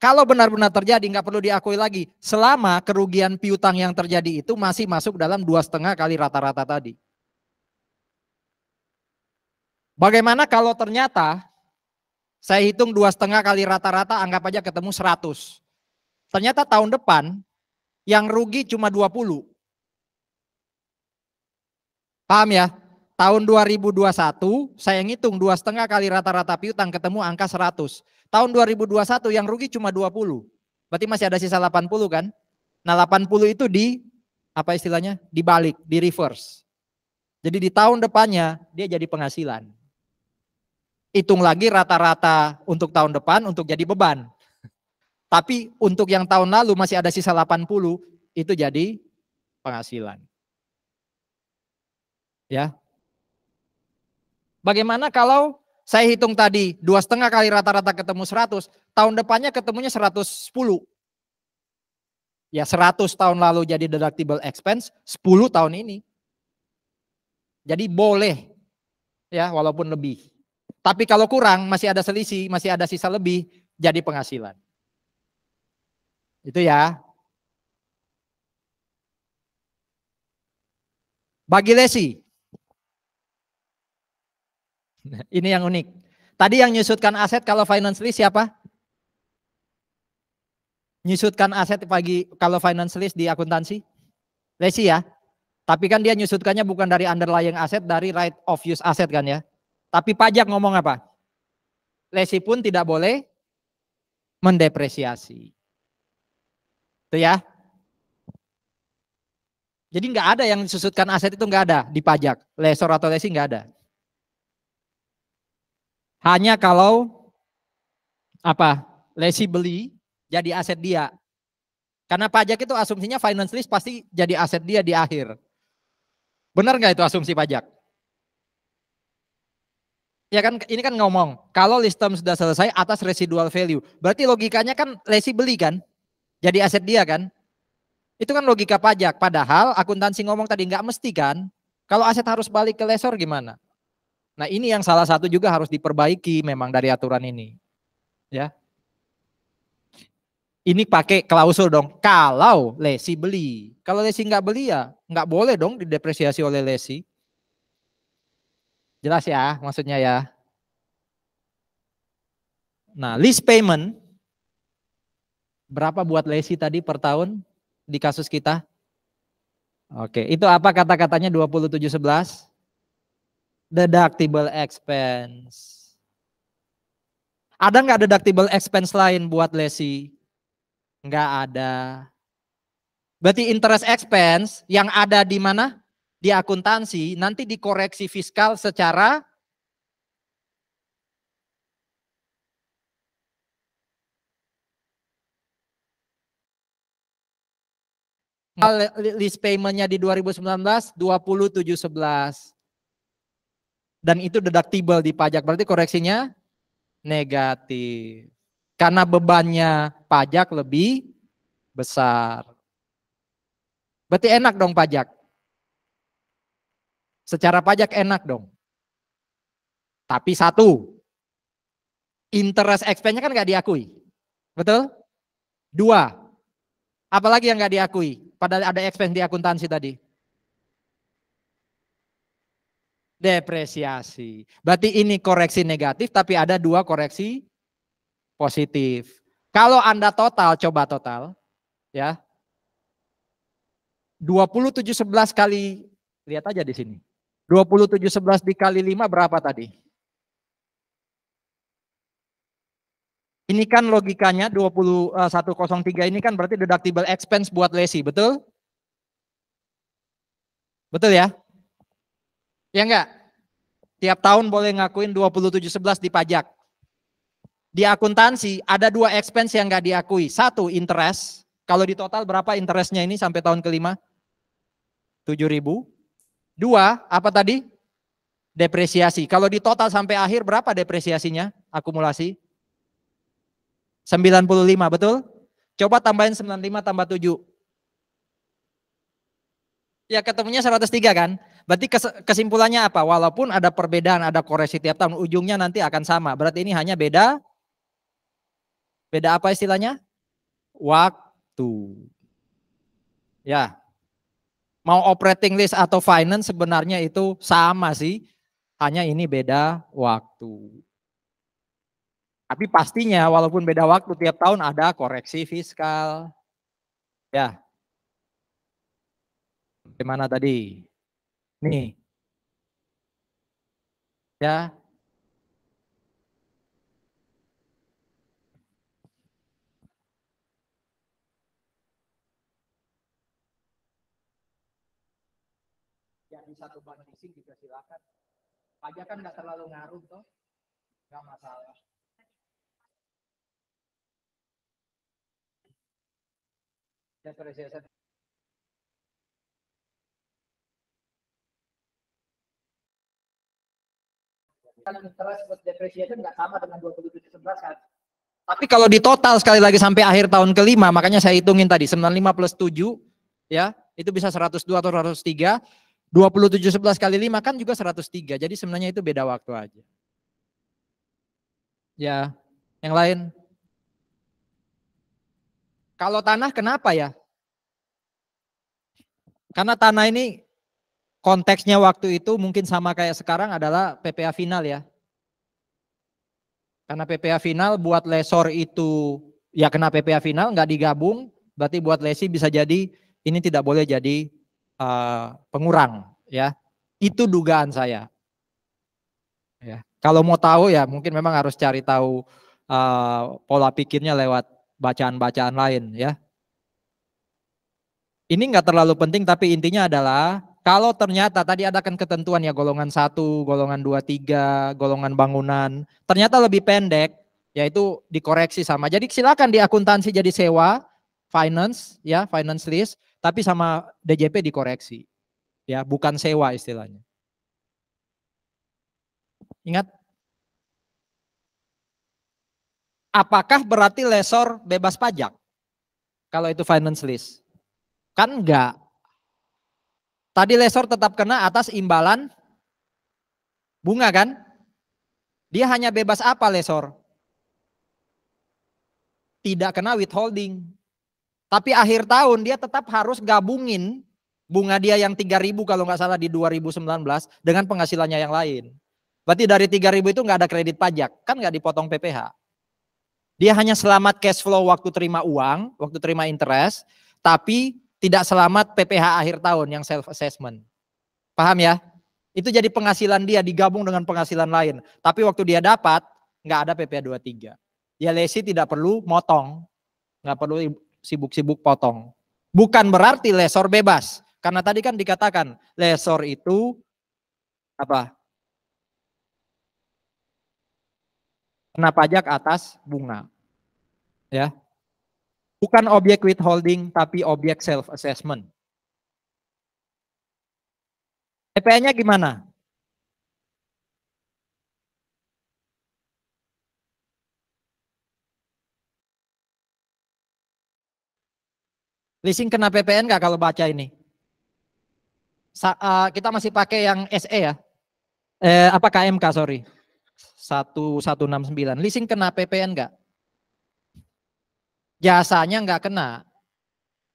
Kalau benar-benar terjadi nggak perlu diakui lagi, selama kerugian piutang yang terjadi itu masih masuk dalam 2,5 kali rata-rata tadi. Bagaimana kalau ternyata saya hitung 2,5 kali rata-rata, anggap aja ketemu 100. Ternyata tahun depan yang rugi cuma 20. Paham ya? Tahun 2021 saya ngitung 2,5 kali rata-rata piutang ketemu angka 100. Tahun 2021 yang rugi cuma 20. Berarti masih ada sisa 80 kan? Nah 80 itu apa istilahnya? Dibalik, di reverse. Jadi di tahun depannya dia jadi penghasilan. Hitung lagi rata-rata untuk tahun depan untuk jadi beban. Tapi untuk yang tahun lalu masih ada sisa 80 itu jadi penghasilan. Ya. Bagaimana kalau saya hitung tadi 2,5 kali rata-rata ketemu 100, tahun depannya ketemunya 110. Ya 100 tahun lalu jadi deductible expense, 10 tahun ini. Jadi boleh ya walaupun lebih. Tapi kalau kurang masih ada selisih, masih ada sisa lebih, jadi penghasilan. Itu ya. Bagi lesi. Ini yang unik. Tadi yang nyusutkan aset kalau finance lease siapa? Nyusutkan aset kalau finance lease di akuntansi? Lesi ya. Tapi kan dia nyusutkannya bukan dari underlying aset, dari right of use aset kan ya. Tapi pajak ngomong apa? Lesi pun tidak boleh mendepresiasi. Itu ya. Jadi nggak ada yang disusutkan aset itu nggak ada di pajak. Lesor atau lesi nggak ada. Hanya kalau apa? Lesi beli jadi aset dia. Karena pajak itu asumsinya finance lease pasti jadi aset dia di akhir. Benar nggak itu asumsi pajak? Ya kan ini kan ngomong, kalau lease term sudah selesai atas residual value. Berarti logikanya kan lesi beli kan? Jadi aset dia kan? Itu kan logika pajak. Padahal akuntansi ngomong tadi nggak mesti kan? Kalau aset harus balik ke lesor gimana? Nah ini yang salah satu juga harus diperbaiki memang dari aturan ini. Ya. Ini pakai klausul dong, kalau lesi beli. Kalau lesi nggak beli ya nggak boleh dong didepresiasi oleh lesi. Jelas ya maksudnya ya. Nah lease payment, berapa buat lesi tadi per tahun di kasus kita? Oke, itu apa kata-katanya 2711? Deductible expense. Ada nggak deductible expense lain buat lesi? Nggak ada. Berarti interest expense yang ada di mana? Di akuntansi, nanti dikoreksi fiskal secara lease payment-nya di 2019 2711. dan itu deductible di pajak, berarti koreksinya negatif. Karena bebannya pajak lebih besar. Berarti enak dong pajak. Secara pajak enak dong. Tapi satu, interest expense-nya kan nggak diakui. Betul? Dua, apalagi yang nggak diakui? Padahal ada expense di akuntansi tadi. Depresiasi. Berarti ini koreksi negatif tapi ada dua koreksi positif. Kalau Anda total, coba total. Ya. 2711 kali, lihat aja di sini. 2711 dikali 5 berapa tadi? Ini kan logikanya 2103 ini kan berarti deductible expense buat lesi, betul? Betul ya? Ya enggak? Tiap tahun boleh ngakuin 2711 di pajak. Di akuntansi ada dua expense yang enggak diakui. Satu, interest. Kalau di total berapa interestnya ini sampai tahun kelima? 7.000. Dua, apa tadi? Depresiasi. Kalau di total sampai akhir berapa depresiasinya? Akumulasi? 95, betul? Coba tambahin 95 tambah 7. Ya ketemunya 103 kan? Berarti kesimpulannya apa? Walaupun ada perbedaan, ada koreksi tiap tahun, ujungnya nanti akan sama. Berarti ini hanya beda apa istilahnya? Waktu. Ya. Mau operating list atau finance sebenarnya itu sama sih. Hanya ini beda waktu. Tapi pastinya walaupun beda waktu tiap tahun ada koreksi fiskal. Ya. Gimana tadi? Nih. Ya. Yang bisa beban leasing juga silakan. Pajak kan nggak terlalu ngaruh toh. Nggak masalah. Depresiasi. Kan interest buat depreciation nggak sama dengan 2711 kan. Tapi kalau di total sekali lagi sampai akhir tahun kelima, makanya saya hitungin tadi 95 plus 7, ya itu bisa 102 atau 103. 2711 kali 5 kan juga 103. Jadi sebenarnya itu beda waktu aja. Ya, yang lain. Kalau tanah kenapa ya? Karena tanah ini konteksnya waktu itu mungkin sama kayak sekarang adalah PPA final ya. Karena PPA final buat lesor itu ya kena PPA final nggak digabung, berarti buat lesi bisa jadi ini tidak boleh jadi pengurang ya. Itu dugaan saya. Ya. Kalau mau tahu ya mungkin memang harus cari tahu pola pikirnya lewat bacaan-bacaan lain ya. Ini nggak terlalu penting tapi intinya adalah kalau ternyata tadi ada kan ketentuan ya golongan 1, golongan 2, 3, golongan bangunan, ternyata lebih pendek, yaitu dikoreksi sama. Jadi silakan di akuntansi jadi sewa, finance ya, finance list, tapi sama DJP dikoreksi. Ya, bukan sewa istilahnya. Ingat, apakah berarti lesor bebas pajak? Kalau itu finance list. Kan enggak. Tadi lesor tetap kena atas imbalan bunga kan? Dia hanya bebas apa lesor? Tidak kena withholding. Tapi akhir tahun dia tetap harus gabungin bunga dia yang 3.000 kalau nggak salah di 2019 dengan penghasilannya yang lain. Berarti dari 3.000 itu nggak ada kredit pajak, kan nggak dipotong PPh. Dia hanya selamat cash flow waktu terima uang, waktu terima interest, tapi tidak selamat PPh akhir tahun yang self assessment. Paham ya? Itu jadi penghasilan dia digabung dengan penghasilan lain. Tapi waktu dia dapat nggak ada PPh 23. Ya lesi tidak perlu motong, nggak perlu sibuk-sibuk potong. Bukan berarti lesor bebas. Karena tadi kan dikatakan lesor itu apa? Kena pajak atas bunga. Ya. Bukan objek withholding tapi objek self assessment. PPh-nya gimana? Leasing kena PPN nggak kalau baca ini? Kita masih pakai yang SE ya. Apa KMK sorry. 1169. Leasing kena PPN nggak? Jasanya nggak kena.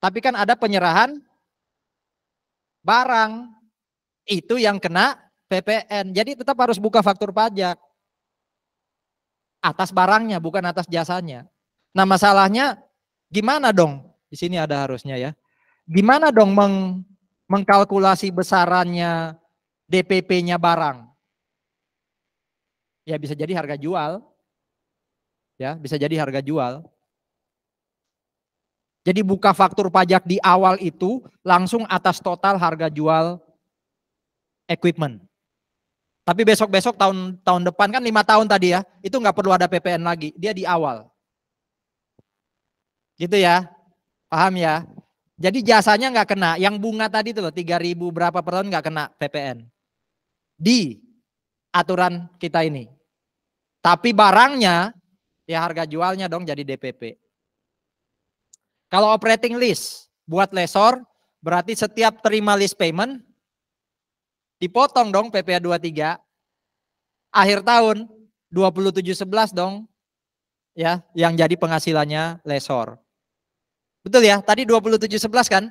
Tapi kan ada penyerahan barang. Itu yang kena PPN. Jadi tetap harus buka faktur pajak. Atas barangnya bukan atas jasanya. Nah masalahnya gimana dong? Di sini ada harusnya ya. Gimana dong mengkalkulasi besarannya DPP-nya barang? Ya bisa jadi harga jual. Ya, bisa jadi harga jual. Jadi buka faktur pajak di awal itu langsung atas total harga jual equipment. Tapi besok-besok tahun depan kan 5 tahun tadi ya, itu nggak perlu ada PPN lagi, dia di awal. Gitu ya, paham ya? Jadi jasanya nggak kena, yang bunga tadi tuh loh 3.000 berapa per tahun nggak kena PPN. Di aturan kita ini. Tapi barangnya, ya harga jualnya dong jadi DPP. Kalau operating lease buat lessor, berarti setiap terima lease payment, dipotong dong PPh 23. Akhir tahun 2711 dong. Ya, yang jadi penghasilannya lessor. Betul ya? Tadi 2711 kan?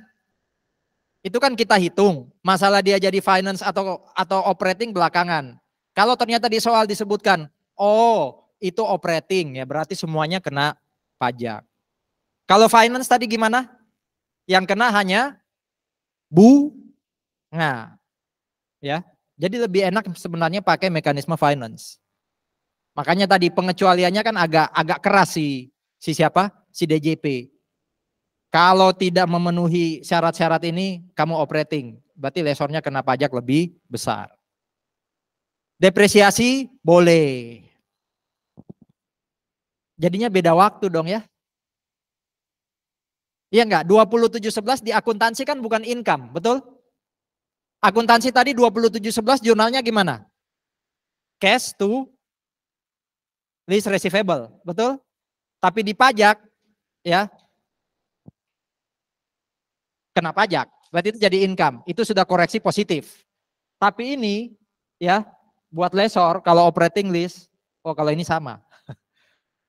Itu kan kita hitung. Masalah dia jadi finance atau operating belakangan. Kalau ternyata di soal disebutkan, oh itu operating ya berarti semuanya kena pajak. Kalau finance tadi gimana? Yang kena hanya bunga. Ya. Jadi lebih enak sebenarnya pakai mekanisme finance. Makanya tadi pengecualiannya kan agak keras si siapa? Si DJP. Kalau tidak memenuhi syarat-syarat ini kamu operating, berarti lessornya kena pajak lebih besar. Depresiasi boleh. Jadinya beda waktu dong ya. Iya enggak? 2711 di akuntansi kan bukan income, betul? Akuntansi tadi 2711 jurnalnya gimana? Cash to lease receivable, betul? Tapi di pajak ya kena pajak. Berarti itu jadi income. Itu sudah koreksi positif. Tapi ini ya buat lessor kalau operating lease, oh kalau ini sama.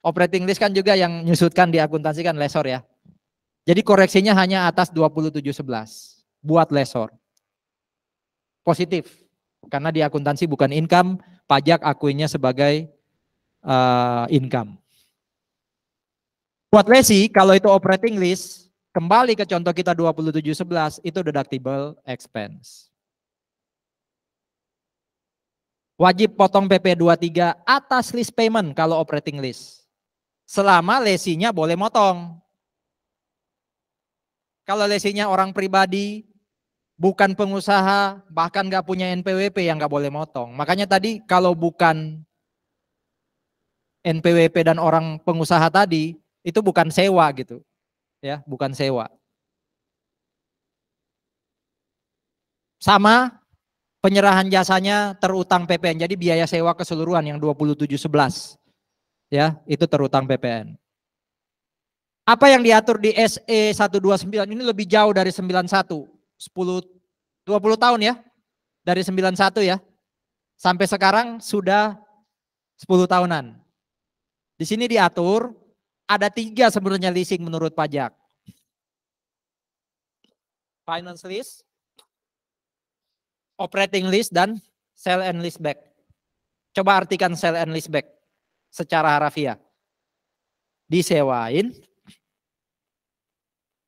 Operating lease kan juga yang nyusutkan di akuntansi kan lessor ya. Jadi koreksinya hanya atas 2711 buat lessor. Positif. Karena di akuntansi bukan income, pajak akuinnya sebagai income. Buat lesi kalau itu operating lease, kembali ke contoh kita 2711 itu deductible expense. Wajib potong PP 23 atas lease payment kalau operating lease. Selama lesinya boleh motong. Kalau lesinya orang pribadi, bukan pengusaha, bahkan nggak punya NPWP yang nggak boleh motong. Makanya tadi kalau bukan NPWP dan orang pengusaha tadi, itu bukan sewa gitu. Ya, bukan sewa. Sama penyerahan jasanya terutang PPN. Jadi biaya sewa keseluruhan yang 2711. Ya, itu terutang PPN. Apa yang diatur di SE 129 ini lebih jauh dari 91. 20 tahun ya. Dari 91 ya. Sampai sekarang sudah 10 tahunan. Di sini diatur ada 3 sebenarnya leasing menurut pajak. Finance lease, operating lease, dan sell and lease back. Coba artikan sell and lease back secara harafiah. Disewain,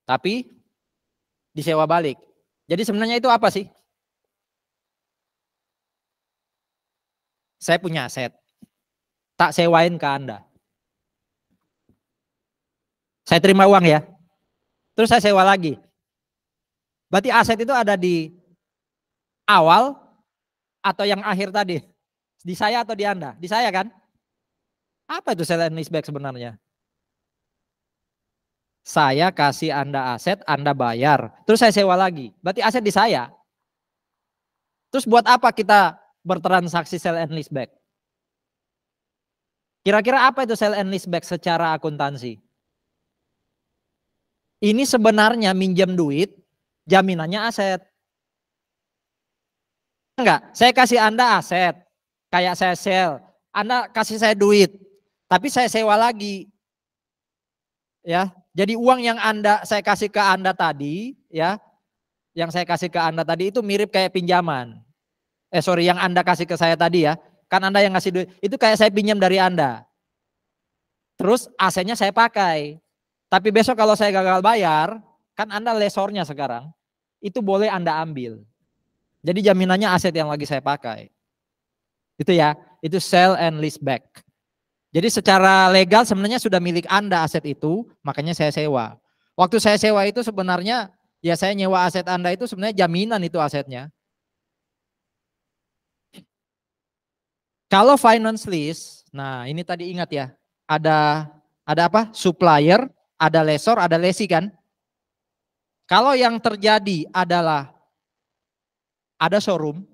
tapi disewa balik. Jadi sebenarnya itu apa sih? Saya punya aset, tak sewain ke Anda. Saya terima uang ya, terus saya sewa lagi. Berarti aset itu ada di awal atau yang akhir tadi? Di saya atau di Anda? Di saya kan? Apa itu sell and lease back sebenarnya? Saya kasih Anda aset, Anda bayar, terus saya sewa lagi. Berarti aset di saya. Terus buat apa kita bertransaksi sell and lease back? Kira-kira apa itu sell and lease back secara akuntansi? Ini sebenarnya minjem duit, jaminannya aset. Enggak, saya kasih Anda aset, kayak saya sell. Anda kasih saya duit, tapi saya sewa lagi. Ya, jadi uang yang saya kasih ke Anda tadi, ya, yang saya kasih ke Anda tadi itu mirip kayak pinjaman. Sorry, yang Anda kasih ke saya tadi ya, kan Anda yang ngasih duit, itu kayak saya pinjam dari Anda. Terus asetnya saya pakai. Tapi besok kalau saya gagal bayar, kan Anda lesornya sekarang, itu boleh Anda ambil. Jadi jaminannya aset yang lagi saya pakai. Itu ya, itu sell and lease back. Jadi secara legal sebenarnya sudah milik Anda aset itu, makanya saya sewa. Waktu saya sewa itu sebenarnya, ya saya nyewa aset Anda itu sebenarnya jaminan itu asetnya. Kalau finance lease, nah ini tadi ingat ya, ada apa? Supplier, ada lessor, ada lessee kan? Kalau yang terjadi adalah ada showroom,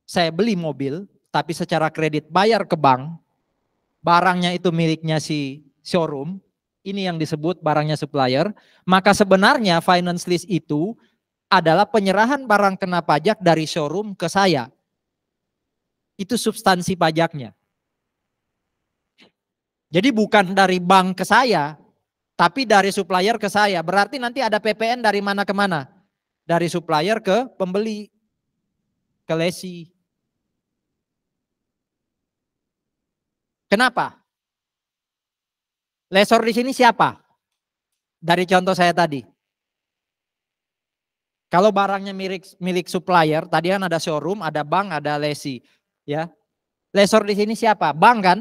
saya beli mobil, tapi secara kredit bayar ke bank, barangnya itu miliknya si showroom, ini yang disebut barangnya supplier, maka sebenarnya finance lease itu adalah penyerahan barang kena pajak dari showroom ke saya. Itu substansi pajaknya. Jadi bukan dari bank ke saya, tapi dari supplier ke saya. Berarti nanti ada PPN dari mana ke mana? Dari supplier ke pembeli, ke lessee. Kenapa? Lessor di sini siapa? Dari contoh saya tadi. Kalau barangnya milik supplier, tadi kan ada showroom, ada bank, ada lessee, ya. Lessor di sini siapa? Bank kan?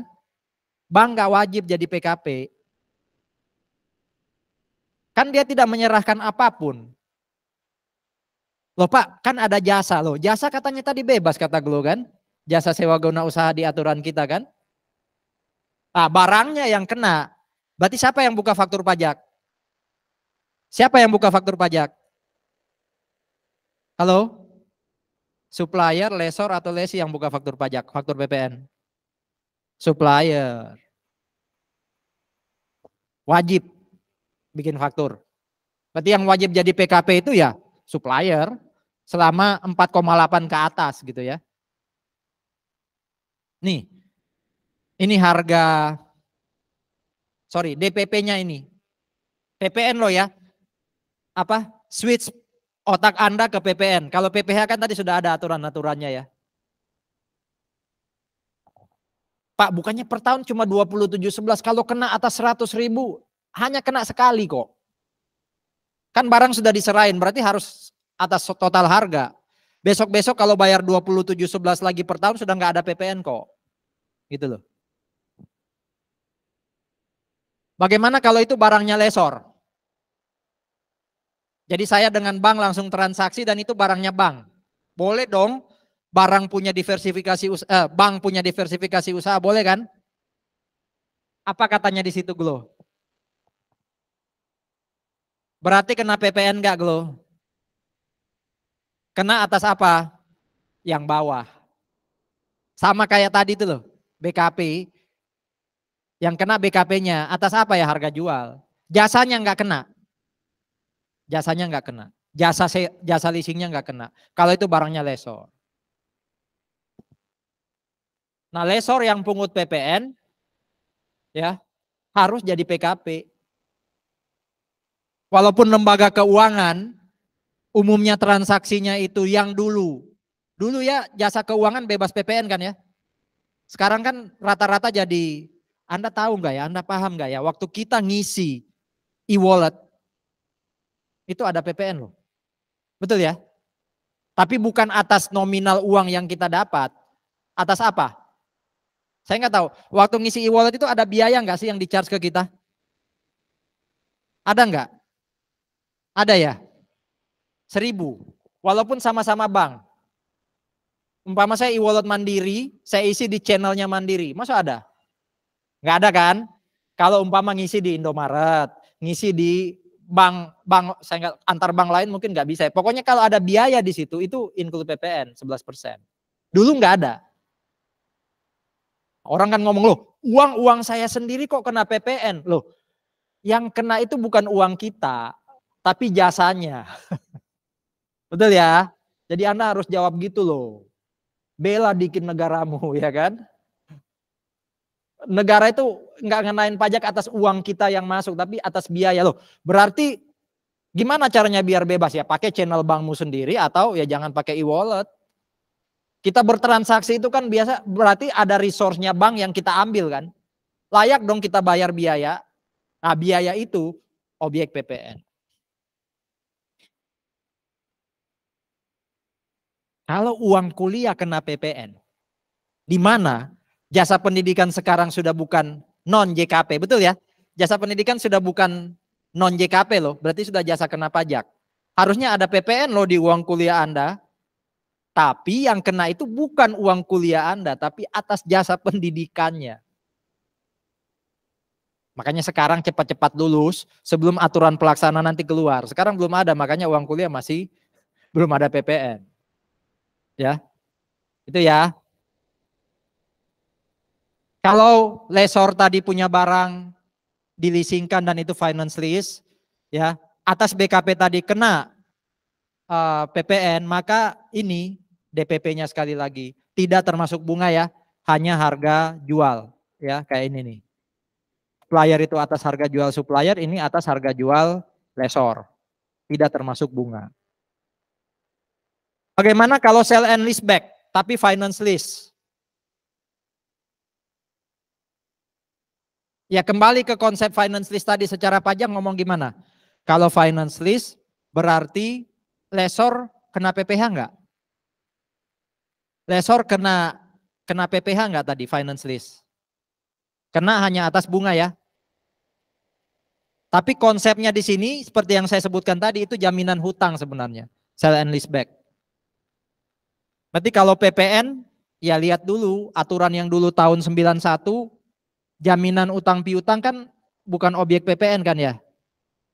Bank nggak wajib jadi PKP. Kan dia tidak menyerahkan apapun. Loh Pak, kan ada jasa loh. Jasa katanya tadi bebas kata Glo kan? Jasa sewa guna usaha di aturan kita kan? Nah, barangnya yang kena. Berarti siapa yang buka faktur pajak? Siapa yang buka faktur pajak? Halo? Supplier, lessor atau lessee yang buka faktur pajak, faktur PPN? Supplier. Wajib bikin faktur. Berarti yang wajib jadi PKP itu ya supplier selama 4,8 ke atas gitu ya. Nih, ini harga, sorry DPP-nya ini. PPN loh ya. Apa? Switch otak Anda ke PPN. Kalau PPH kan tadi sudah ada aturan-aturannya ya. Pak, bukannya per tahun cuma 27,11, kalau kena atas 100.000 hanya kena sekali kok. Kan barang sudah diserahin, berarti harus atas total harga. Besok-besok kalau bayar 27,11 lagi per tahun sudah nggak ada PPN kok. Gitu loh. Bagaimana kalau itu barangnya lessor? Jadi saya dengan bank langsung transaksi dan itu barangnya bank. Boleh dong barang punya diversifikasi usaha, bank punya diversifikasi usaha, boleh kan? Apa katanya di situ Glo? Berarti kena PPN enggak Glo? Kena atas apa? Yang bawah. Sama kayak tadi itu loh, BKP. Yang kena BKP-nya atas apa ya, harga jual. Jasanya enggak kena. Jasanya enggak kena. Jasa leasingnya enggak kena. Kalau itu barangnya lessor. Nah, lessor yang pungut PPN ya harus jadi PKP. Walaupun lembaga keuangan umumnya transaksinya itu yang dulu ya jasa keuangan bebas PPN kan ya. Sekarang kan rata-rata jadi, Anda tahu nggak ya, Anda paham nggak ya, waktu kita ngisi e-wallet itu ada PPN loh. Betul ya? Tapi bukan atas nominal uang yang kita dapat. Atas apa? Saya nggak tahu. Waktu ngisi e-wallet itu ada biaya nggak sih yang di-charge ke kita? Ada nggak? Ada ya? 1.000. Walaupun sama-sama bank. Umpama saya e-wallet Mandiri, saya isi di channelnya Mandiri. Masa ada? Nggak ada kan? Kalau umpama ngisi di Indomaret, ngisi di bank saya nggak, antar bank lain mungkin nggak bisa. Pokoknya kalau ada biaya di situ itu include PPN 11%. Dulu nggak ada. Orang kan ngomong loh, uang saya sendiri kok kena PPN loh. Yang kena itu bukan uang kita. tapi jasanya. Betul ya? Jadi Anda harus jawab gitu loh. Bela dikit negaramu, ya kan? Negara itu nggak ngenain pajak atas uang kita yang masuk, tapi atas biaya loh. Berarti gimana caranya biar bebas ya? Pakai channel bankmu sendiri atau ya jangan pakai e-wallet. Kita bertransaksi itu kan biasa berarti ada resource-nya bank yang kita ambil kan. Layak dong kita bayar biaya. Nah biaya itu objek PPN. Kalau uang kuliah kena PPN, di mana jasa pendidikan sekarang sudah bukan non JKP, betul ya? Jasa pendidikan sudah bukan non JKP loh, berarti sudah jasa kena pajak. Harusnya ada PPN loh di uang kuliah Anda, tapi yang kena itu bukan uang kuliah Anda, tapi atas jasa pendidikannya. Makanya sekarang cepat-cepat lulus sebelum aturan pelaksana nanti keluar. Sekarang belum ada, makanya uang kuliah masih belum ada PPN. Ya, itu ya. Kalau lesor tadi punya barang dileasingkan dan itu finance lease, ya atas BKP tadi kena PPN, maka ini DPP-nya sekali lagi tidak termasuk bunga ya, hanya harga jual, ya kayak ini nih. Supplier itu atas harga jual supplier, ini atas harga jual lesor, tidak termasuk bunga. Bagaimana kalau sell and lease back tapi finance lease? Ya kembali ke konsep finance lease tadi secara pajak ngomong gimana? Kalau finance lease berarti lesor kena PPh enggak? Lesor kena PPh enggak tadi finance lease? Kena hanya atas bunga ya. Tapi konsepnya di sini seperti yang saya sebutkan tadi itu jaminan hutang sebenarnya. Sell and lease back. Berarti kalau PPN ya lihat dulu aturan yang dulu tahun 91 jaminan utang piutang kan bukan objek PPN kan ya.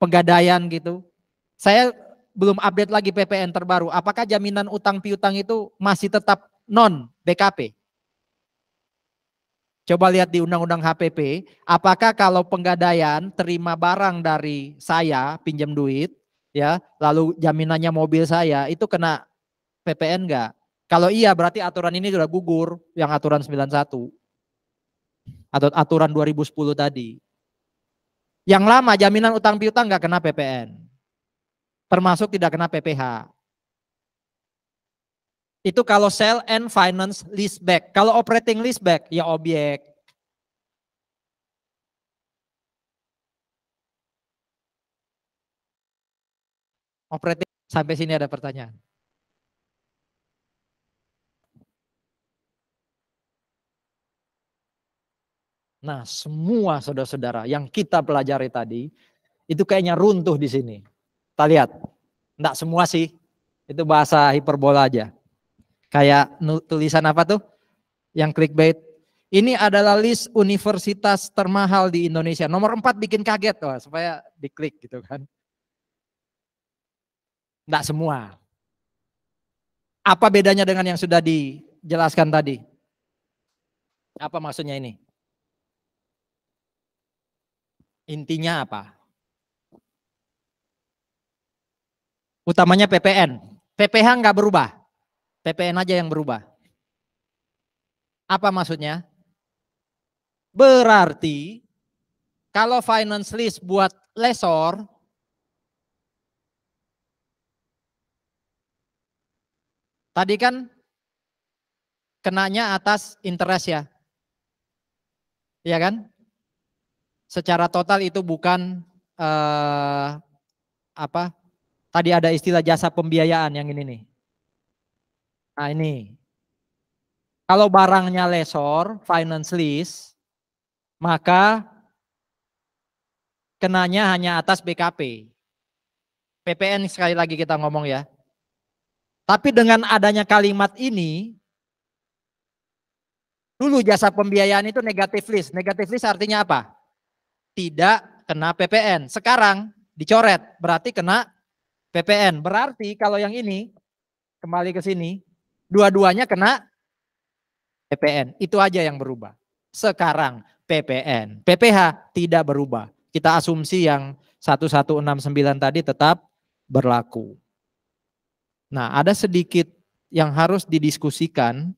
Pegadaian gitu. Saya belum update lagi PPN terbaru. Apakah jaminan utang piutang itu masih tetap non BKP? Coba lihat di Undang-Undang HPP, apakah kalau penggadaian terima barang dari saya, pinjam duit, ya, lalu jaminannya mobil saya, itu kena PPN enggak? Kalau iya berarti aturan ini sudah gugur, yang aturan 91. Atau aturan 2010 tadi. Yang lama jaminan utang piutang enggak kena PPN. Termasuk tidak kena PPh. Itu kalau sell and finance lease back. Kalau operating lease back ya objek. Operating sampai sini ada pertanyaan. Nah, semua saudara-saudara yang kita pelajari tadi itu kayaknya runtuh di sini. Kita lihat. Enggak semua sih. Itu bahasa hiperbola aja. Kayak tulisan apa tuh? Yang clickbait. Ini adalah list universitas termahal di Indonesia. Nomor 4 bikin kaget tuh, supaya diklik gitu kan. Enggak semua. Apa bedanya dengan yang sudah dijelaskan tadi? Apa maksudnya ini? Intinya apa? Utamanya PPN. PPh enggak berubah. PPN aja yang berubah. Apa maksudnya? Berarti kalau finance lease buat lesor, tadi kan kenanya atas interest ya. Iya kan? Secara total itu bukan apa? Tadi ada istilah jasa pembiayaan yang ini nih. Nah ini. Kalau barangnya lesor, finance lease, maka kenanya hanya atas BKP. PPN sekali lagi kita ngomong ya. Tapi dengan adanya kalimat ini, dulu jasa pembiayaan itu negatif list. Negatif list artinya apa? Tidak kena PPN. Sekarang dicoret, berarti kena PPN. Berarti kalau yang ini, kembali ke sini, dua-duanya kena PPN. Itu aja yang berubah. Sekarang PPN. PPh tidak berubah. Kita asumsi yang 1169 tadi tetap berlaku. Nah, ada sedikit yang harus didiskusikan